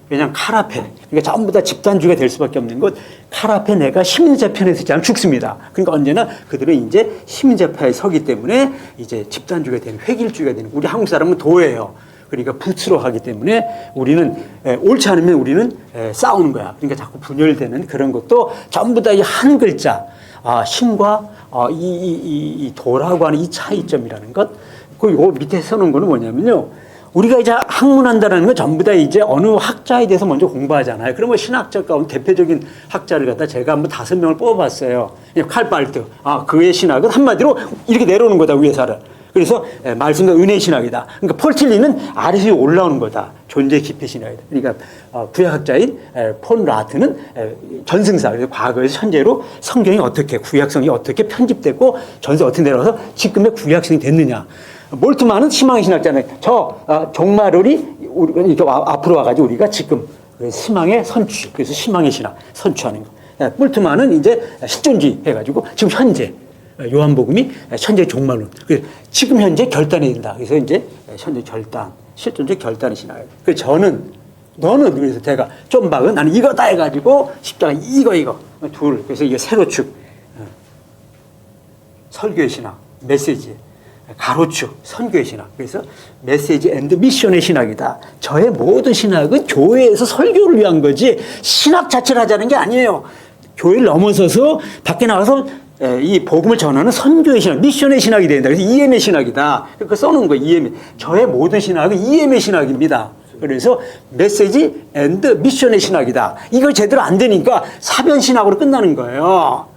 Speaker 3: 왜냐하면 칼 앞에. 그러니까 전부 다 집단주의가 될 수밖에 없는 것. 칼 앞에 내가 시민자 편에 서지 않으면 죽습니다. 그러니까 언제나 그들은 이제 시민자 편에 서기 때문에 이제 집단주의가 되는, 획일주의가 되는. 우리 한국 사람은 도예요. 그러니까 부츠로 하기 때문에 우리는 옳지 않으면 우리는 싸우는 거야. 그러니까 자꾸 분열되는 그런 것도 전부 다 이 한 글자, 신과 이 도라고 하는 이 차이점이라는 것. 요 밑에 써놓은 거는 뭐냐면요. 우리가 이제 학문한다는 건 전부 다 이제 어느 학자에 대해서 먼저 공부하잖아요. 그러면 신학자 가운데 대표적인 학자를 갖다 제가 한번 5명을 뽑아봤어요. 칼발트. 그의 신학은 한마디로 이렇게 내려오는 거다, 위에서를. 그래서 말씀과 은혜 신학이다. 그러니까 폴틸리는 아래서 올라오는 거다. 존재 깊이 신학이다. 그러니까 구약학자인 폰 라트는 전승사. 그래서 과거에서 현재로 성경이 어떻게, 구약성이 어떻게 편집됐고 전세 어떻게 내려와서 지금의 구약성이 됐느냐. 몰트만은 희망의 신학자는 종마룰이 이렇게 앞으로 와가지고 우리가 지금 희망의 선취, 그래서 희망의 신학 선취하는 거. 몰트만은 이제 실존주의 해가지고 지금 현재 요한복음이 현재 종말론. 지금 현재 결단해야 된다. 그래서 이제 현재 결단, 실존적 결단의 신학. 그래서 너는 그래서 제가 쫀박은 나는 이거다 해가지고 십자가 이거 둘. 그래서 이게 세로축 설교의 신학, 메시지. 가로축, 선교의 신학. 그래서 메시지 앤드 미션의 신학이다. 저의 모든 신학은 교회에서 설교를 위한 거지 신학 자체를 하자는 게 아니에요. 교회를 넘어서서 밖에 나가서 이 복음을 전하는 선교의 신학, 미션의 신학이 된다. 그래서 EM의 신학이다. 그러니까 써놓은 거예요. EM. 저의 모든 신학은 EM의 신학입니다. 그래서 메시지 앤드 미션의 신학이다. 이걸 제대로 안 되니까 사변 신학으로 끝나는 거예요.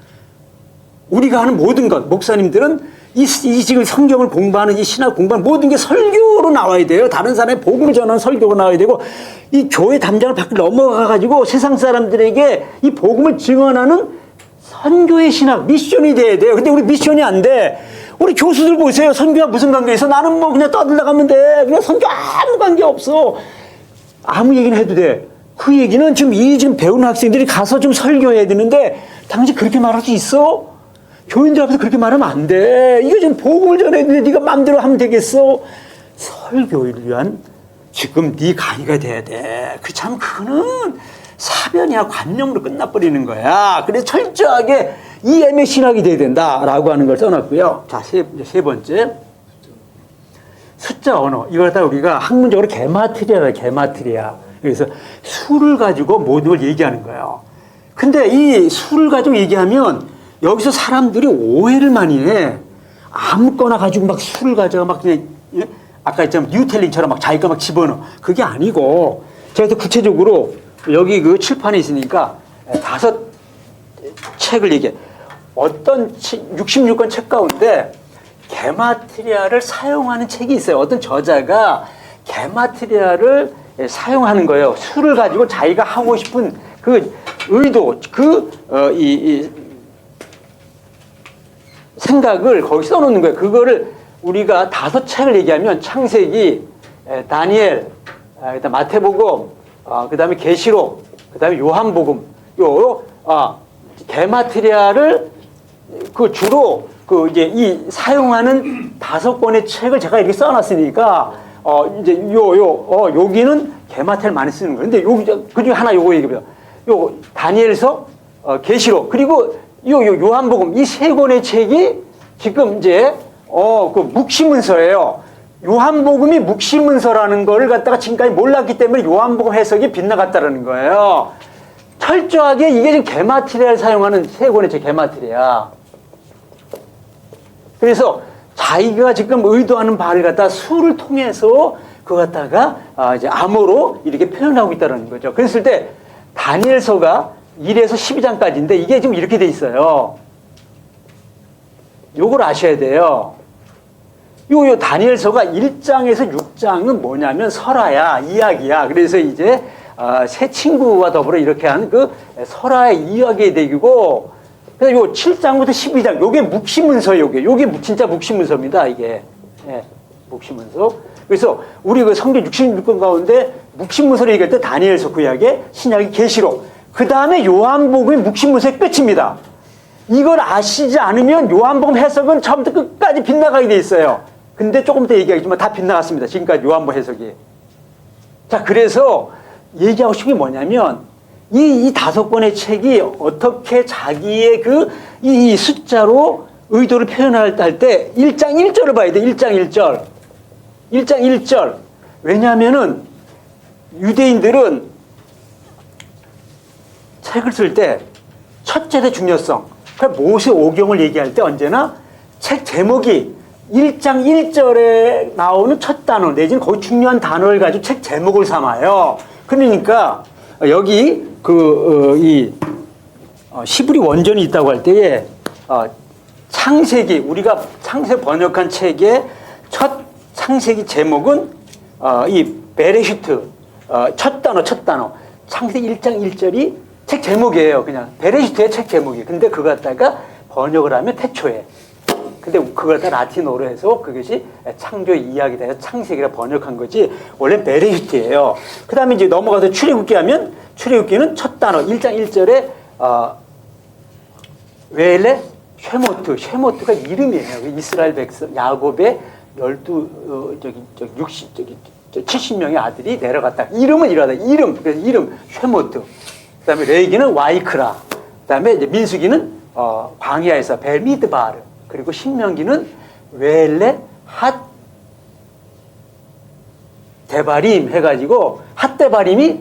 Speaker 3: 우리가 하는 모든 것, 목사님들은 이 지금 성경을 공부하는 이 신학 공부하는 모든 게 설교로 나와야 돼요. 다른 사람의 복음을 전하는 설교가 나와야 되고 이 교회 담장을 밖에 넘어가가지고 세상 사람들에게 이 복음을 증언하는 선교의 신학, 미션이 돼야 돼요. 근데 우리 미션이 안 돼. 우리 교수들 보세요. 선교와 무슨 관계 있어? 나는 뭐 그냥 떠들다 가면 돼. 그냥 선교 아무 관계 없어. 아무 얘기는 해도 돼. 그 얘기는 지금 배우는 학생들이 가서 좀 설교해야 되는데 당신 그렇게 말할 수 있어? 교인들 앞에서 그렇게 말하면 안 돼. 이거 지금 복음을 전해야 되는데 네가 마음대로 하면 되겠어? 설교를 위한 지금 네 강의가 돼야 돼. 참 그거는 사변이야 관념으로 끝나버리는 거야. 그래서 철저하게 EM의 신학이 돼야 된다라고 하는 걸 써놨고요. 자, 세 번째. 숫자 언어. 이걸 갖다 우리가 학문적으로 게마트리아. 그래서 수를 가지고 모든 걸 얘기하는 거예요. 근데 이 수를 가지고 얘기하면 여기서 사람들이 오해를 많이 해. 아무거나 가지고 막 수를 가져가 막 그냥, 아까 했잖아. 뉴텔링처럼 막 자기가 막 집어넣어. 그게 아니고, 제가 또 구체적으로 여기 그 칠판에 있으니까 5 책을 얘기해. 어떤 66권 책 가운데 게마트리아를 사용하는 책이 있어요. 어떤 저자가 게마트리아를 사용하는 거예요. 수를 가지고 자기가 하고 싶은 그 의도, 생각을 거기 써놓는 거예요. 그거를 우리가 5책을 얘기하면 창세기, 다니엘, 그다음 마태복음, 그다음에 계시록, 그다음에 요한복음, 게마트리아를 그 주로 그 이제 이 사용하는 5권의 책을 제가 이렇게 써놨으니까 이제 여기는 게마트리아를 많이 쓰는 거예요. 근데 여기 그 중에 하나 요거 얘기해요. 요 다니엘서, 계시록, 그리고 요한복음 이 3권의 책이 지금 이제 그 묵시문서예요. 요한복음이 묵시문서라는 거를 갖다가 지금까지 몰랐기 때문에 요한복음 해석이 빗나갔다라는 거예요. 철저하게 이게 지금 게마트리아를 사용하는 3권의 책 게마트리아. 그래서 자기가 지금 의도하는 바를 갖다 수를 통해서 그거 갖다가 이제 암호로 이렇게 표현하고 있다는 거죠. 그랬을 때 다니엘서가 1에서 12장까지인데 이게 지금 이렇게 돼 있어요. 요걸 아셔야 돼요. 요 다니엘서가 1장에서 6장은 뭐냐면 설화야, 이야기야. 그래서 이제 새 친구와 더불어 이렇게 하는 그 설화의 이야기의 대기고, 그래서 요 7장부터 12장, 요게 묵시문서, 요게 진짜 묵시문서입니다, 이게. 예, 묵시문서. 그래서 우리 그 성경 66권 가운데 묵시문서를 얘기할 때 다니엘서 구약에, 신약이 계시록, 그 다음에 요한복음이 묵시문서의 끝입니다. 이걸 아시지 않으면 요한복음 해석은 처음부터 끝까지 빗나가게 돼 있어요. 근데 조금 더 얘기하겠지만 다 빗나갔습니다. 지금까지 요한복음 해석이. 자, 그래서 얘기하고 싶은 게 뭐냐면 이 5권의 책이 어떻게 자기의 이 숫자로 의도를 표현할 때 1장 1절을 봐야 돼. 1장 1절. 1장 1절. 왜냐하면은 유대인들은 책을 쓸 때 첫째의 중요성. 그러니까 모세 오경을 얘기할 때 언제나 책 제목이 1장 1절에 나오는 첫 단어 내지는 거기 중요한 단어를 가지고 책 제목을 삼아요. 그러니까 여기 시브리 원전이 있다고 할 때에 창세기, 우리가 창세 번역한 책의 첫 창세기 제목은 이 베레시트, 첫 단어 창세기 1장 1절이 책 제목이에요. 그냥 베레시트의 책 제목이. 근데 그거 갖다가 번역을 하면 태초에. 근데 그걸 다 라틴어로 해서 그것이 창조의 이야기다 해서 창세기라 번역한 거지 원래 베레시트예요. 그 다음에 이제 넘어가서 출애굽기 하면 출애굽기는 첫 단어 1장 1절에 웨레 쉐모트가 이름이에요. 이스라엘 백성 야곱의 70명의 아들이 내려갔다. 이름은 이러다. 그래서 이름 쉐모트. 그 다음에 레기는 와이크라. 그 다음에 이제 민수기는 광야에서 벨미드바르. 그리고 신명기는 웰레 핫 데바림 해가지고 핫데바림이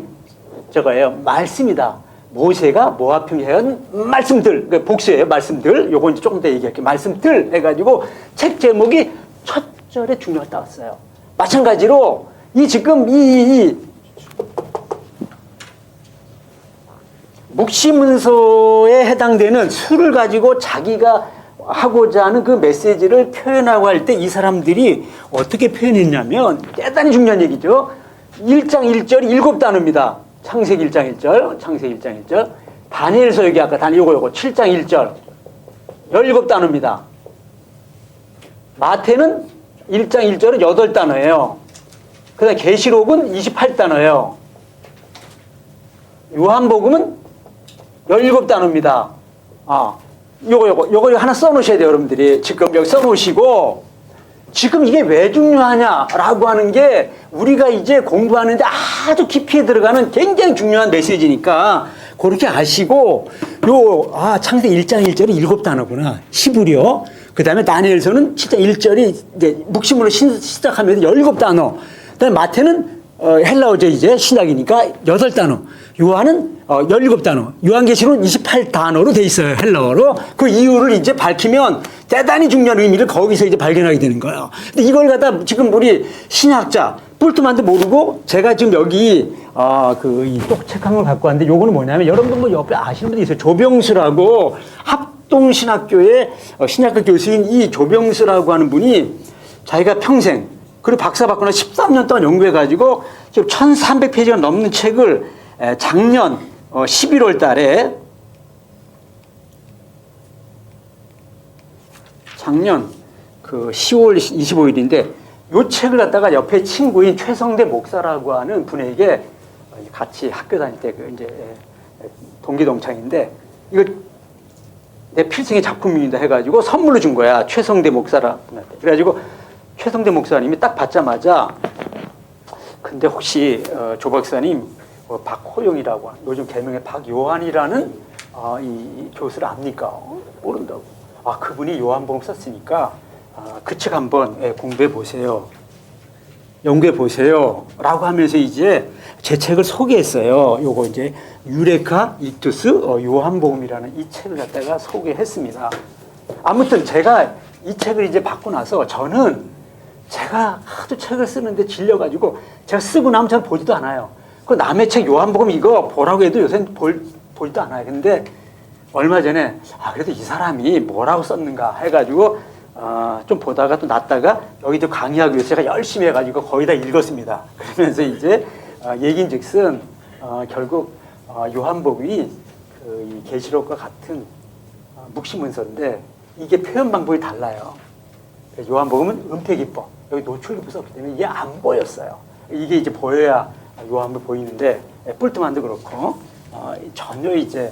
Speaker 3: 저거예요. 말씀이다. 모세가 모압평에 한 말씀들, 복수예요. 말씀들. 요건 이제 조금 더 얘기할게요. 말씀들 해가지고 책 제목이 첫 절에 중요하다 왔어요. 마찬가지로 지금 묵시문서에 해당되는 수를 가지고 자기가 하고자 하는 그 메시지를 표현하고 할 때 이 사람들이 어떻게 표현했냐면 대단히 중요한 얘기죠. 1장 1절이 7단어입니다. 창세기 1장 1절. 다니엘서 여기 아까 요거 7장 1절 17단어입니다. 마태는 1장 1절은 8단어예요. 그 다음에 계시록은 28단어예요. 요한복음은 17단어입니다. 요거 하나 써놓으셔야 돼요, 여러분들이. 지금 여기 써놓으시고, 지금 이게 왜 중요하냐라고 하는 게 우리가 이제 공부하는데 아주 깊이 들어가는 굉장히 중요한 메시지니까 그렇게 아시고, 창세기 1장 1절이 7단어구나. 히브리어. 그 다음에 다니엘서는 진짜 1절이 이제 묵시문으로 시작하면서 17단어. 그 다음에 마태는 헬라어죠, 이제 신약이니까 8단어. 요한은 17단어. 요한계시록은 28단어로 돼 있어요, 헬라어로. 그 이유를 이제 밝히면 대단히 중요한 의미를 거기서 이제 발견하게 되는 거예요. 근데 이걸 갖다 지금 우리 신학자, 뿔트만도 모르고 제가 지금 여기 책 한 권 갖고 왔는데 요거는 뭐냐면 여러분들 뭐 옆에 아시는 분이 있어요. 조병수라고 합동신학교의 신학과 교수인 이 조병수라고 하는 분이 자기가 평생 그리고 박사 받고 나 13년 동안 연구해가지고 지금 1300페이지가 넘는 책을 작년 11월 달에 작년 10월 25일인데 요 책을 갖다가 옆에 친구인 최성대 목사라고 하는 분에게 같이 학교 다닐 때 그 이제 동기 동창인데 이거 내 필생의 작품입니다 해가지고 선물로 준 거야. 최성대 목사라 분한테. 그래가지고 최성대 목사님이 딱 받자마자 근데 혹시 조 박사님 박호영이라고 하는 요즘 개명의 박요한이라는 이 교수를 압니까? 모른다고. 그분이 요한복음 썼으니까 그 책 한번 공부해 보세요. 연구해 보세요. 라고 하면서 이제 제 책을 소개했어요. 요거 이제 유레카 익투스 요한복음이라는 이 책을 갖다가 소개했습니다. 아무튼 제가 이 책을 이제 받고 나서 저는 제가 하도 책을 쓰는데 질려가지고 제가 쓰고 나면 잘 보지도 않아요. 그 남의 책 요한복음 이거 보라고 해도 요새는 보지도 않아요. 근데 얼마 전에 그래도 이 사람이 뭐라고 썼는가 해가지고 좀 보다가 또 놨다가 여기도 강의하기 위해서 제가 열심히 해가지고 거의 다 읽었습니다. 그러면서 이제 얘긴즉슨 결국 요한복음이 그 계시록과 같은 묵시문서인데 이게 표현 방법이 달라요. 요한복음은 은폐기법, 여기 노출기법이 없기 때문에 이게 안 보였어요. 이게 이제 보여야 요한복음이 보이는데 뿔트만도 그렇고 전혀 이제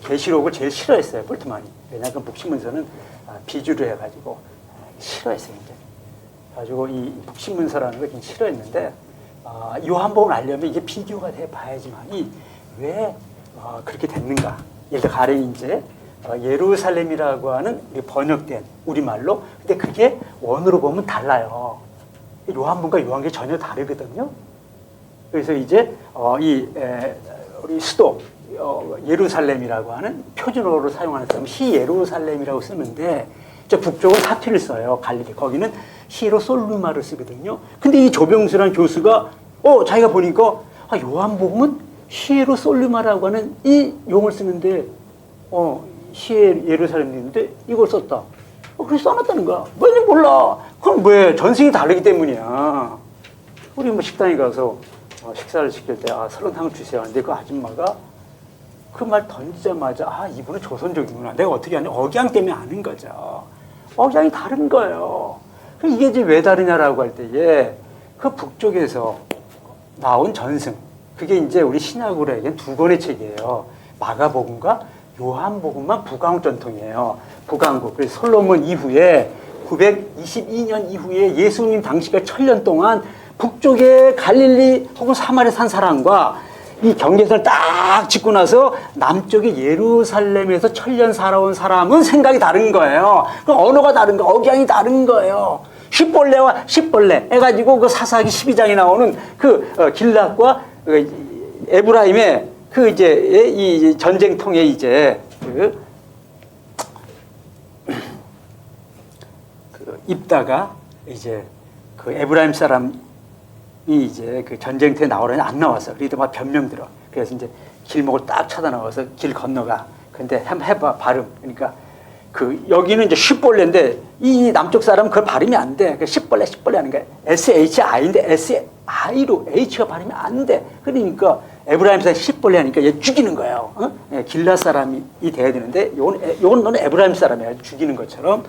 Speaker 3: 계시록을 제일 싫어했어요. 뿔트만이. 왜냐하면 묵시문서는 비주를 해가지고 싫어했어요. 이제. 가지고 이 묵시문서라는 걸 굉장히 싫어했는데 요한복음을 알려면 이게 비교가 돼 봐야지만이 왜 그렇게 됐는가. 예를 들어 가령 이제 예루살렘이라고 하는 번역된 우리말로 근데 그게 원어로 보면 달라요. 요한복음과 요한계시록 전혀 다르거든요. 그래서 이제 우리 수도 예루살렘이라고 하는 표준어로 사용하는 사람은 히예루살렘이라고 쓰는데 저 북쪽은 사티를 써요. 갈릴리. 거기는 히에로솔루마를 쓰거든요. 근데 이 조병수라는 교수가 자기가 보니까 요한복음은 히에로솔루마라고 하는 이 용어를 쓰는데 예루살렘인데 이걸 썼다. 그래서 써놨다는 거야. 뭔지 몰라. 그럼 왜? 전승이 다르기 때문이야. 우리 뭐 식당에 가서 식사를 시킬 때 설렁탕을 주세요. 근데 그 아줌마가 그 말 던지자마자 이분은 조선족이구나. 내가 어떻게 하냐. 억양 때문에 아는 거죠. 억양이 다른 거예요. 이게 이제 왜 다르냐라고 할 때에 그 북쪽에서 나온 전승. 그게 이제 우리 신약으로 얘기한 두 권의 책이에요. 마가복음과 요한복음만 북왕국 전통이에요. 북왕국. 그래서 솔로몬 이후에 922년 이후에 예수님 당시가 1000년 동안 북쪽의 갈릴리 혹은 사마리아 산 사람과 이 경계선을 딱 짚고 나서 남쪽의 예루살렘에서 1000년 살아온 사람은 생각이 다른 거예요. 그 언어가 다른 거, 억양이 다른 거예요. 십벌레와 십벌레 해가지고 그 사사기 12장에 나오는 그 길랏과 에브라임의 그 이제 이 전쟁통에 이제 그 입다가 이제 그 에브라임 사람이 이제 그 전쟁터에 나오려니 안 나왔어. 그래도 막 변명 들어. 그래서 이제 길목을 딱 쳐다 나와서 길 건너가. 근데 한번 해봐 발음. 그러니까 그 여기는 이제 십벌레인데 이 남쪽 사람은 그걸 발음이 안 돼. 그 십벌레 하는 거야. SHI인데 SI로 H가 발음이 안 돼. 그러니까 에브라임 사람 십벌레 하니까 얘 죽이는 거예요. 길랏 사람이 돼야 되는데 요건 너는 에브라임 사람이야. 죽이는 것처럼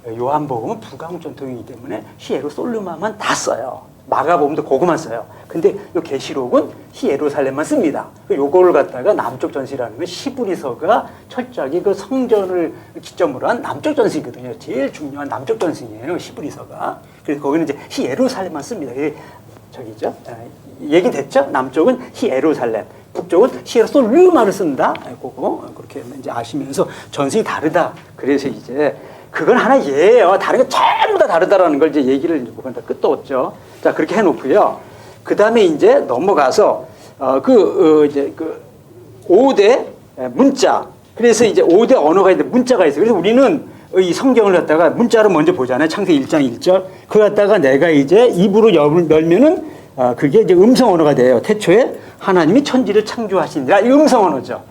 Speaker 3: 요한복음은 북왕국 전통이기 때문에 히에로솔루마만 다 써요. 마가복음도 그거만 써요. 근데 요 계시록은 히예루살렘만 씁니다. 요거를 갖다가 남쪽 전시라는 건 시브리서가 철저하게 그 성전을 기점으로 한 남쪽 전시거든요. 제일 중요한 남쪽 전시예요. 시브리서가. 그래서 거기는 이제 히예루살렘만 씁니다. 저기죠. 얘기 됐죠? 남쪽은 히예루살렘, 북쪽은 히에로솔루마를 쓴다. 그거 그렇게 이제 아시면서 전승이 다르다. 그래서 이제 그건 하나 예예요. 다른 게 전부 다 다르다라는 걸 이제 얘기를 보면 다 끝도 없죠. 자, 그렇게 해놓고요. 그 다음에 이제 넘어가서, 이제 5대 문자. 그래서 이제 5대 언어가 있는데 문자가 있어요. 그래서 우리는 이 성경을 갖다가 문자로 먼저 보잖아요. 창세기 1장 1절. 그걸 갖다가 내가 이제 입으로 열면은, 그게 이제 음성 언어가 돼요. 태초에 하나님이 천지를 창조하시니라. 이 음성 언어죠.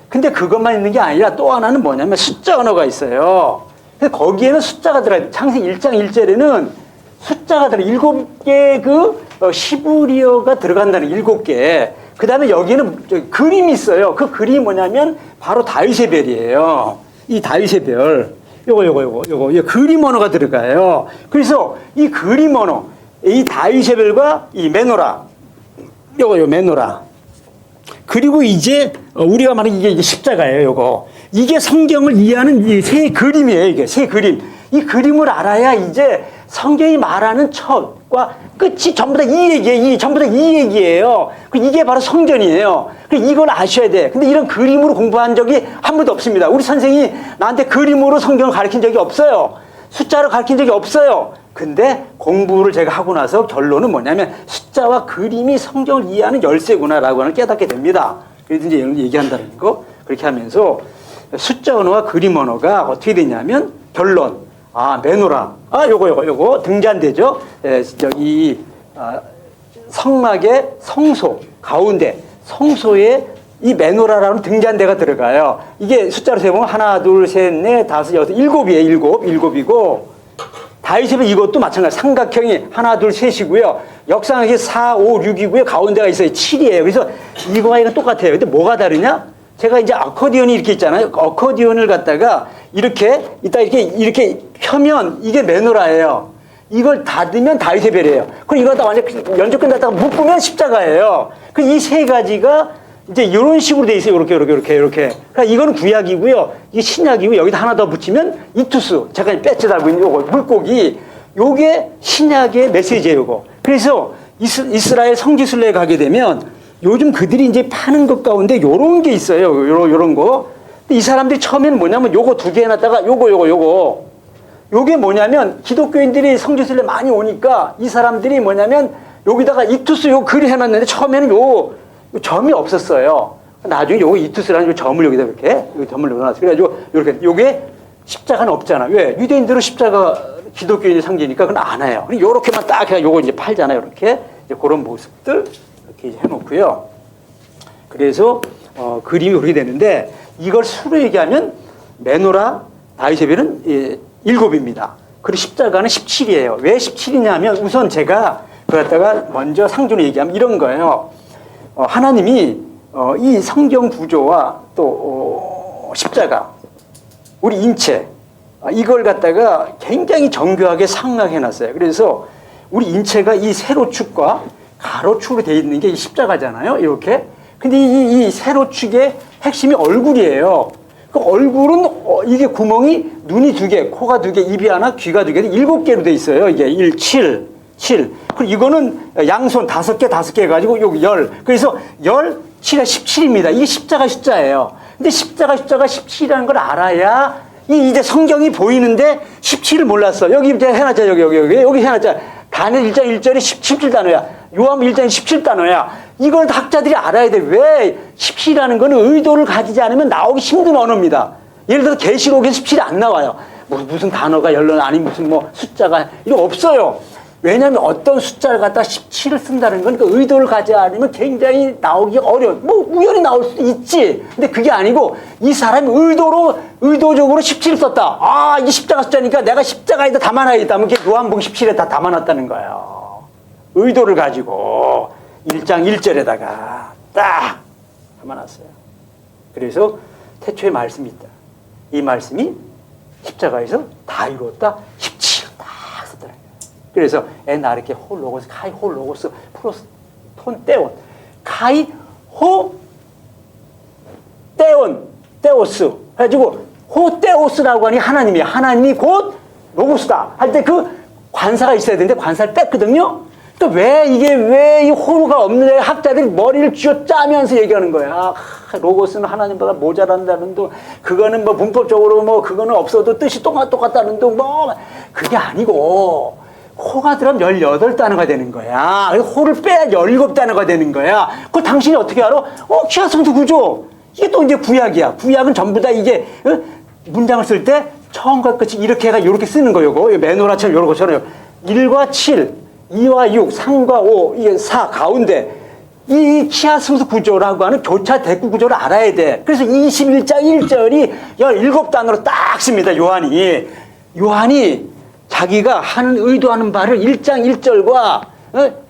Speaker 3: 근데 그것만 있는 게 아니라 또 하나는 뭐냐면 숫자 언어가 있어요. 그래서 거기에는 숫자가 들어가요. 창세기 1장 1절에는 숫자가 들어 7개 시브리어가 들어간다는 7개. 그 다음에 여기는 그림이 있어요. 그 그림이 뭐냐면 바로 다윗의 별이에요. 이 다윗의 별. 요거 그림 언어가 들어가요. 그래서 이 그림 언어, 이 다윗세벨과 이 메노라, 요거 메노라. 그리고 이제 우리가 말하는 이게 십자가예요. 요거 이게 성경을 이해하는 이 세 그림이에요. 이게 세 그림. 이 그림을 알아야 이제 성경이 말하는 첫과 끝이 전부 다 이 얘기예요. 전부 다 이 얘기예요. 이게 바로 성전이에요. 이걸 아셔야 돼. 근데 이런 그림으로 공부한 적이 한 번도 없습니다. 우리 선생이 나한테 그림으로 성경을 가르친 적이 없어요. 숫자로 가르친 적이 없어요. 근데 공부를 제가 하고 나서 결론은 뭐냐면 숫자와 그림이 성경을 이해하는 열쇠구나라고 하는 깨닫게 됩니다. 그래서 이제 이런 얘기한다는 거 그렇게 하면서 숫자 언어와 그림 언어가 어떻게 되냐면 결론. 메노라. 요거 등잔대죠. 여기 성막의 성소 가운데 성소에 이 메노라라는 등잔대가 들어가요. 이게 숫자로 세보면 하나, 둘, 셋, 넷, 다섯, 여섯, 일곱이에요. 일곱이고 다윗세벨 이것도 마찬가지. 삼각형이 하나, 둘, 셋이고요. 역삼각형이 4, 5, 6이고요. 가운데가 있어요. 7이에요. 그래서 이거와 이거 똑같아요. 근데 뭐가 다르냐? 제가 이제 아코디언이 이렇게 있잖아요. 아코디언을 갖다가 이렇게 펴면 이게 메노라예요. 이걸 닫으면 다윗세벨이에요. 그럼 이거 다 완전 연주 끝났다가 묶으면 십자가예요. 이 세 가지가 이제 이런 식으로 돼 있어요. 이렇게. 그러니까 이건 구약이고요. 이게 신약이고 여기다 하나 더 붙이면 이투스. 잠깐 배지 달고 있는 요거 물고기. 요게 신약의 메시지예요. 요거. 그래서 이스라엘 성지순례에 가게 되면 요즘 그들이 이제 파는 것 가운데 요런 게 있어요. 요런 거. 근데 이 사람들이 처음에는 뭐냐면 요거 두 개 해놨다가 요거. 요게 뭐냐면 기독교인들이 성지순례 많이 오니까 이 사람들이 뭐냐면 여기다가 이투스 요 글을 해놨는데 처음에는 요 점이 없었어요. 나중에 요거 이투스라는 요 점을 여기다 이렇게 점을 넣어놨어요. 그래가지고 요렇게 요게 십자가는 없잖아. 왜? 유대인들은 십자가 기독교인의 상징이니까 그건 안 해요. 요렇게만 딱 해서 요거 이제 팔잖아요. 이렇게 이제 그런 모습들 이렇게 해놓고요. 그래서 그림이 그렇게 되는데 이걸 수로 얘기하면 메노라 다윗세벨은 7입니다. 그리고 십자가는 17이에요. 왜 17이냐면 우선 제가 그걸 갖다가 먼저 상조로 얘기하면 이런 거예요. 하나님이 이 성경 구조와 또 십자가 우리 인체 이걸 갖다가 굉장히 정교하게 상하게 해놨어요. 그래서 우리 인체가 이 세로축과 가로축으로 되어 있는 게 이 십자가잖아요. 이렇게. 근데 이 세로축의 핵심이 얼굴이에요. 그 얼굴은 이게 구멍이 눈이 2개, 코가 2개, 입이 하나, 귀가 2개, 7개로 돼 있어요. 이게 7. 그리고 이거는 양손 5개 해가지고 여기 10. 그래서 7에 17입니다. 이게 십자가 숫자예요. 근데 십자가 숫자가 17이라는 걸 알아야 이제 성경이 보이는데 17을 몰랐어. 여기 이제 해놨자, 여기 해놨자. 다니엘 1장 1절이 17단어야. 요한복음 1장 17단어야. 이걸 학자들이 알아야 돼. 왜 17이라는 거는 의도를 가지지 않으면 나오기 힘든 언어입니다. 예를 들어서 계시록에서 17이 안 나와요. 무슨 단어가 아니 무슨 숫자가 이거 없어요. 왜냐하면 어떤 숫자를 갖다 17을 쓴다는 건 그 의도를 가지 않으면 굉장히 나오기 어려워. 우연히 나올 수도 있지. 근데 그게 아니고 이 사람이 의도적으로 17을 썼다. 이게 십자가 숫자니까 내가 십자가에다 담아놔야겠다. 하면 요한복음 17에 다 담아놨다는 거예요. 의도를 가지고 1장 1절에다가 딱 담아놨어요. 그래서 태초에 말씀이 있다. 이 말씀이 십자가에서 다 이루었다. 17을 딱 썼더라고요. 그래서 에나르케 홀로고스 카이 홀로고스 프로스 톤 떼온 카이 호 떼온 떼오스 해가지고 호 떼오스라고 하니 하나님이야. 하나님이 곧 로고스다 할 때 그 관사가 있어야 되는데 관사를 뺐거든요. 또 왜 이 호가 없는데 학자들이 머리를 쥐어 짜면서 얘기하는 거야. 로고스는 하나님보다 모자란다는 둥, 그거는 문법적으로 그거는 없어도 뜻이 똑같다는 둥, 그게 아니고 호가 들어가면 18단어가 되는 거야. 호를 빼야 17단어가 되는 거야. 그걸 당신이 어떻게 알아? 키아성수 구조. 이게 또 이제 구약이야. 구약은 전부 다 이게 문장을 쓸 때 처음과 끝이 이렇게 해가 이렇게 쓰는 거예요. 메노라처럼 이런 것처럼 1과 7, 2와 6, 3과 5, 이게 4 가운데 이 키아성수 구조라고 하는 교차 대구 구조를 알아야 돼. 그래서 21장 1절이 17단어로 딱 씁니다. 요한이 자기가 의도하는 바를 1장 1절과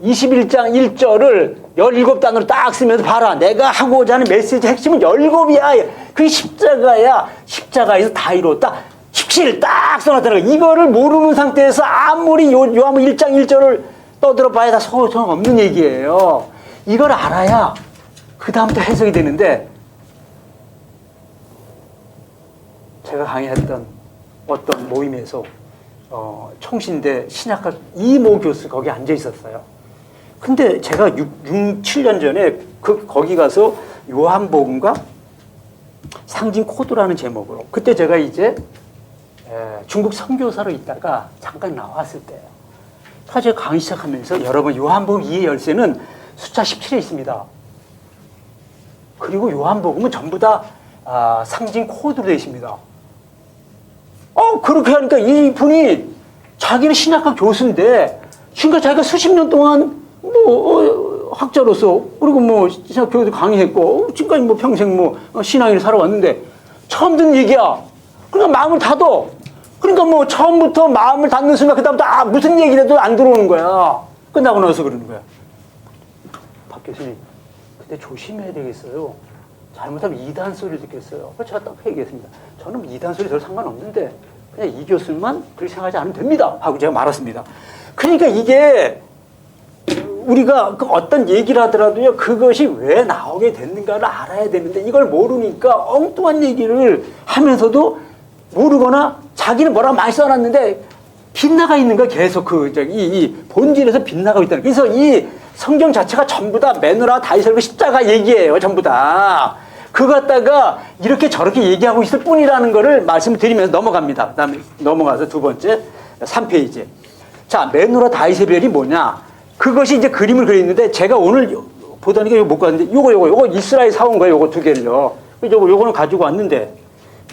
Speaker 3: 21장 1절을 17단어로 딱 쓰면서 봐라. 내가 하고자 하는 메시지 핵심은 17이야. 그게 십자가야. 십자가에서 다 이루었다. 17 딱 써놨다는 거야. 이거를 모르는 상태에서 아무리 요한복음 1장 1절을 떠들어봐야 다 소용 없는 얘기예요. 이걸 알아야 그 다음부터 해석이 되는데, 제가 강의했던 어떤 모임에서 총신대 신약학 이모 교수 거기 앉아 있었어요. 근데 제가 6, 7년 전에 거기 가서 요한복음과 상징 코드라는 제목으로, 그때 제가 이제 중국 선교사로 있다가 잠깐 나왔을 때예요. 제가 강의 시작하면서 여러분 요한복음 2의 열쇠는 숫자 17에 있습니다. 그리고 요한복음은 전부 다 상징 코드로 되어 있습니다. 그렇게 하니까 이분이 자기는 신약학 교수인데 지금까지 자기가 수십 년 동안 학자로서 그리고 신약 교육도 강의했고 지금까지 평생 신앙인을 살아왔는데 처음 듣는 얘기야. 그러니까 마음을 닫어. 그러니까 처음부터 마음을 닫는 순간 그다음부터 무슨 얘기를 해도 안 들어오는 거야. 끝나고 나서 그러는 거야. 박 교수님, 그때 조심해야 되겠어요. 잘못하면 이단 소리를 듣겠어요. 그래서 제가 딱 얘기했습니다. 저는 이단 소리 별 상관없는데 그냥 이 교수만 그렇게 생각하지 않으면 됩니다. 하고 제가 말았습니다. 그러니까 이게 우리가 어떤 얘기를 하더라도요, 그것이 왜 나오게 됐는가를 알아야 되는데 이걸 모르니까 엉뚱한 얘기를 하면서도 모르거나 자기는 뭐라고 많이 써놨는데 빗나가 있는 거야. 계속 이 본질에서 빗나가고 있다는. 그래서 이 성경 자체가 전부 다 매너라 다이설과 십자가 얘기예요. 전부 다. 그거 갖다가 이렇게 저렇게 얘기하고 있을 뿐이라는 거를 말씀드리면서 넘어갑니다. 그 다음에 넘어가서 두 번째 3페이지. 자, 매너라 다이세벨이 뭐냐. 그것이 이제 그림을 그렸는데 제가 오늘 보다니까 이거 못 갔는데 요거 이스라엘 사온 거예요. 요거 두 개를요. 요거는 가지고 왔는데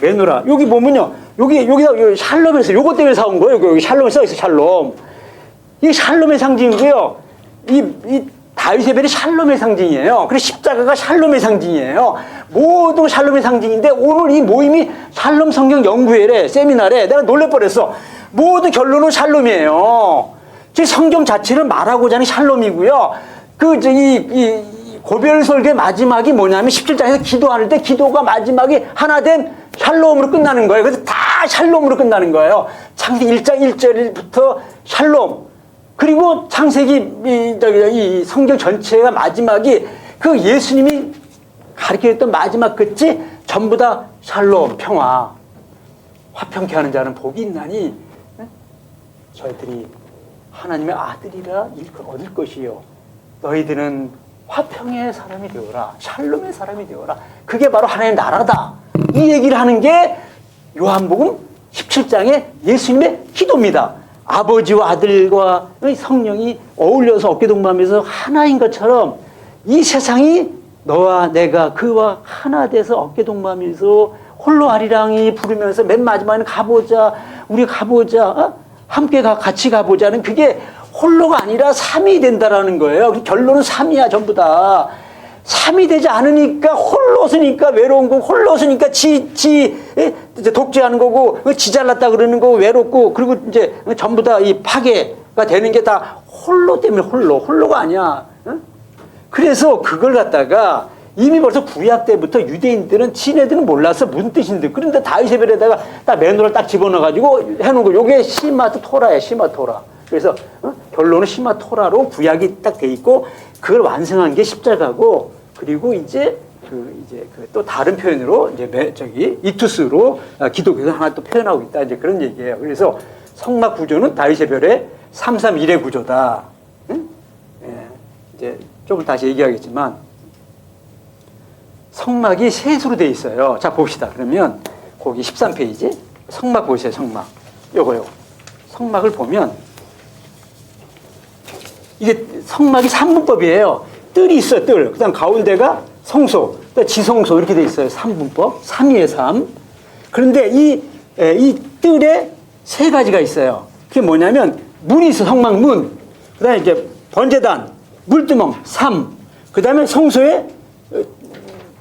Speaker 3: 매너라. 여기 보면요. 여기다 샬롬에서 요거 때문에 사온 거예요. 여기 샬롬에 써있어, 샬롬. 이게 샬롬의 상징이고요. 이 다윗의 샬롬의 상징이에요. 그래서 십자가가 샬롬의 상징이에요. 모두 샬롬의 상징인데 오늘 이 모임이 샬롬 성경 연구회래, 세미나래. 내가 놀랄 뻔했어. 모두 결론은 샬롬이에요. 즉 성경 자체를 말하고자 하는 샬롬이고요. 이 고별 설교의 마지막이 뭐냐면 17장에서 기도할 때 기도가 마지막이 하나 된 샬롬으로 끝나는 거예요. 그래서 다 샬롬으로 끝나는 거예요. 창세기 1장 1절부터 샬롬. 그리고 창세기 이 성경 전체가 마지막이 그 예수님이 가르쳐줬던 마지막 끝이 전부 다 샬롬, 평화. 화평케 하는 자는 복이 있나니 저희들이 하나님의 아들이라 얻을 것이요. 너희들은 화평의 사람이 되어라. 샬롬의 사람이 되어라. 그게 바로 하나님의 나라다. 이 얘기를 하는 게 요한복음 17장의 예수님의 기도입니다. 아버지와 아들과 성령이 어울려서 어깨동무하면서 하나인 것처럼 이 세상이 너와 내가 그와 하나 돼서 어깨동무하면서 홀로 아리랑이 부르면서 맨 마지막에는 가보자. 우리 가보자. 함께 같이 가보자는 그게 홀로가 아니라 삼이 된다라는 거예요. 결론은 삼이야 전부 다. 삼이 되지 않으니까 홀로서니까 외로운 거고 홀로서니까 이제 독재하는 거고 지 잘났다 그러는 거고 외롭고 그리고 이제 전부 다 이 파괴가 되는 게 다 홀로 때문에 홀로가 아니야. 그래서 그걸 갖다가 이미 벌써 구약 때부터 유대인들은 지네들은 몰라서 무슨 뜻인데 그런데 다윗에벨에다가 딱 매너를 딱 집어넣어가지고 해놓은 거. 요게 시마트 토라예요. 시마 토라. 그래서 결론은 시마 토라로 구약이 딱 돼 있고 그걸 완성한 게 십자가고 그리고 이제 또 다른 표현으로 이제 이투스로 기독교에서 하나 또 표현하고 있다. 이제 그런 얘기예요. 그래서 성막 구조는 다윗에벨의 331의 구조다. 응? 예, 이제 조금 다시 얘기하겠지만 성막이 셋으로 돼 있어요. 자 봅시다. 그러면 거기 13페이지 성막 보세요. 성막 요거요. 성막을 보면 이게 성막이 3분법이에요. 뜰이 있어요. 뜰. 그다음 가운데가 성소, 그다음 지성소 이렇게 돼 있어요. 3분법. 3위의 3. 그런데 이 뜰에 세 가지가 있어요. 그게 뭐냐면 문이 있어. 성막문. 그다음에 이제 번제단, 물두멍 3. 그다음에 성소에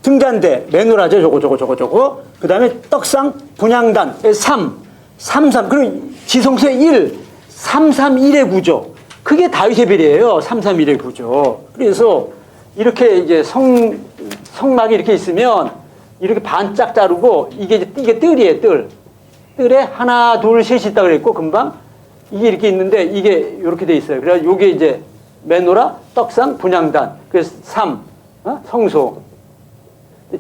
Speaker 3: 등잔대, 메누라죠. 저거. 그 다음에 떡상, 분향단, 3. 그리고 지성소에 1. 331의 구조. 그게 다윗에벨이에요. 331의 구조. 그래서 이렇게 이제 성막이 이렇게 있으면 이렇게 반짝 자르고 이게 뜰이에요. 뜰. 뜰에 하나, 둘, 셋이 있다고 그랬고 금방 이게 이렇게 있는데 이게 이렇게 돼 있어요. 그래서 요게 이제 메노라, 떡상, 분향단. 그래서 삼, 성소,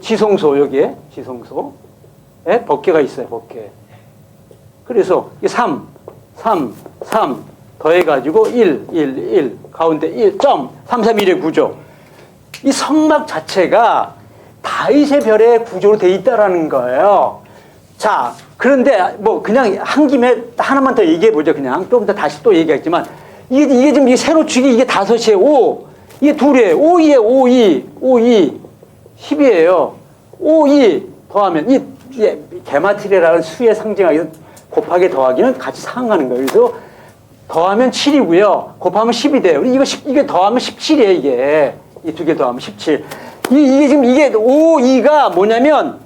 Speaker 3: 지성소 여기에 지성소에 법계가 있어요. 법계. 그래서 이 3 더해가지고 1 가운데 1점 3, 3, 1의 구조. 이 성막 자체가 다윗의 별의 구조로 돼 있다라는 거예요. 자, 그런데 뭐 그냥 한 김에 하나만 더 얘기해 보죠. 그냥 좀 더 다시 또 얘기했지만 이게 지금 이게 세로 축이 이게 5에 5, 이게 2에 5, 2에 5, 2, 10이에요. 5, 2 더하면 이 게마트리아라는 수의 상징하기 곱하기 더하기는 같이 상하는 거예요. 그래서 더하면 7이고요. 곱하면 10이 돼요. 이게 더하면 17이에요. 이게 이 두 개 더하면 17. 이게 지금 이게 5, 2가 뭐냐면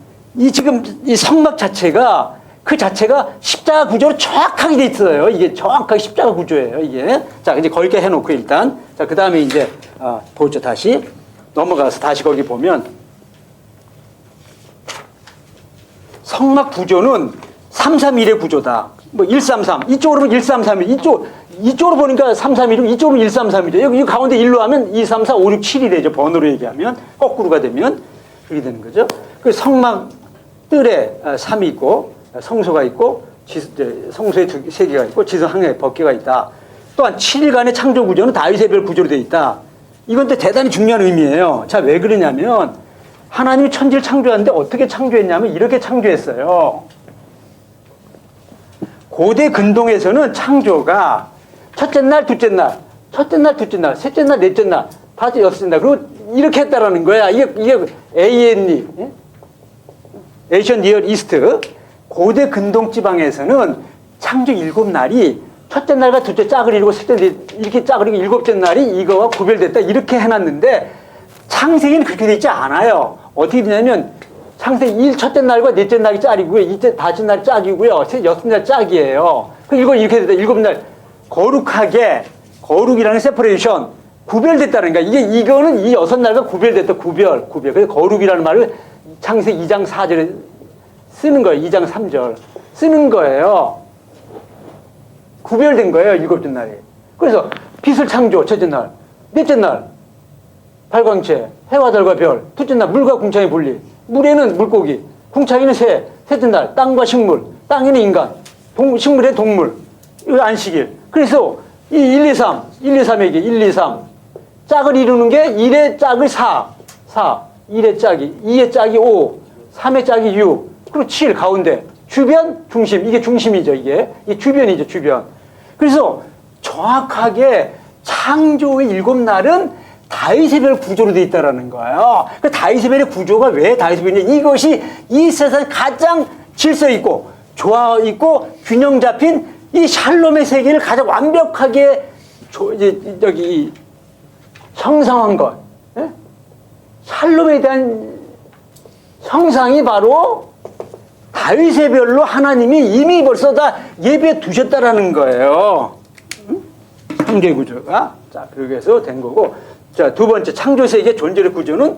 Speaker 3: 지금 이 성막 자체가 그 자체가 십자가 구조로 정확하게 돼 있어요. 이게 정확하게 십자가 구조예요. 이게. 자, 이제 거기까지 해놓고 일단. 자, 그 다음에 이제, 보죠. 다시. 넘어가서 다시 거기 보면. 성막 구조는 331의 구조다. 뭐 133. 이쪽으로 보면 133. 이쪽으로 보니까 331이고 이쪽으로 133이죠. 여기 가운데 1로 하면 2, 3, 4, 5, 6, 7이 되죠. 번호로 얘기하면. 거꾸로가 되면. 그렇게 되는 거죠. 그 성막 뜰에 3이 있고, 성소가 있고, 성소에 3개가 있고, 지성 항에 법계가 있다. 또한 7일간의 창조 구조는 다윗의 별 구조로 되어 있다. 이건 또 대단히 중요한 의미예요. 자, 왜 그러냐면 하나님이 천지를 창조하는데 어떻게 창조했냐면 이렇게 창조했어요. 고대 근동에서는 창조가 첫째 날, 둘째 날, 셋째 날, 넷째 날, 다섯, 여섯째 날, 그리고 이렇게 했다라는 거야. 이게 ANE, 에이션 니어 이스트. 고대 근동 지방에서는 창조 7날이 첫째 날과 둘째 짝을 이루고 셋째 날 이렇게 짝을 이루고 일곱째 날이 이거와 구별됐다. 이렇게 해놨는데 창세기는 그렇게 되어 있지 않아요. 어떻게 되냐면 창세기 첫째 날과 넷째 날이 짝이고요. 다섯째 날 짝이고요. 여섯째 날 짝이에요. 그 이거 이렇게 됐다. 일곱 날 거룩하게 거룩이라는 세퍼레이션 구별됐다는 거야. 이거는 이 여섯 날과 구별됐다. 구별. 그래서 거룩이라는 말을 창세기 2장 4절에 쓰는 거예요. 2장 3절 쓰는 거예요. 구별된 거예요. 일곱째 날에. 그래서 빛을 창조 첫째 날, 넷째 날 발광체, 해와 달과 별, 둘째 날 물과 궁창의 분리, 물에는 물고기, 궁창에는 새, 셋째 날 땅과 식물, 땅에는 인간, 식물에 동물, 이거 안식일. 그래서 이 1, 2, 3에게 1, 2, 3 짝을 이루는 게 1의 짝을 4, 1의 짝이, 2의 짝이 5, 3의 짝이 6, 그리고 7 가운데 주변, 중심. 이게 중심이죠. 이게 주변이죠. 주변. 그래서 정확하게 창조의 7날은 다윗의 별 구조로 되어 있다는 거예요. 그 다윗의 별의 구조가 왜 다윗의 별이냐? 이것이 이 세상에 가장 질서 있고 조화 있고 균형 잡힌 이 샬롬의 세계를 가장 완벽하게 형상한 것. 예? 샬롬에 대한 형상이 바로 다윗의 별로 하나님이 이미 벌써 다 예배해 두셨다라는 거예요. 창조의 구조가. 자, 그렇게 해서 된 거고. 자, 두 번째, 창조세계 존재의 구조는,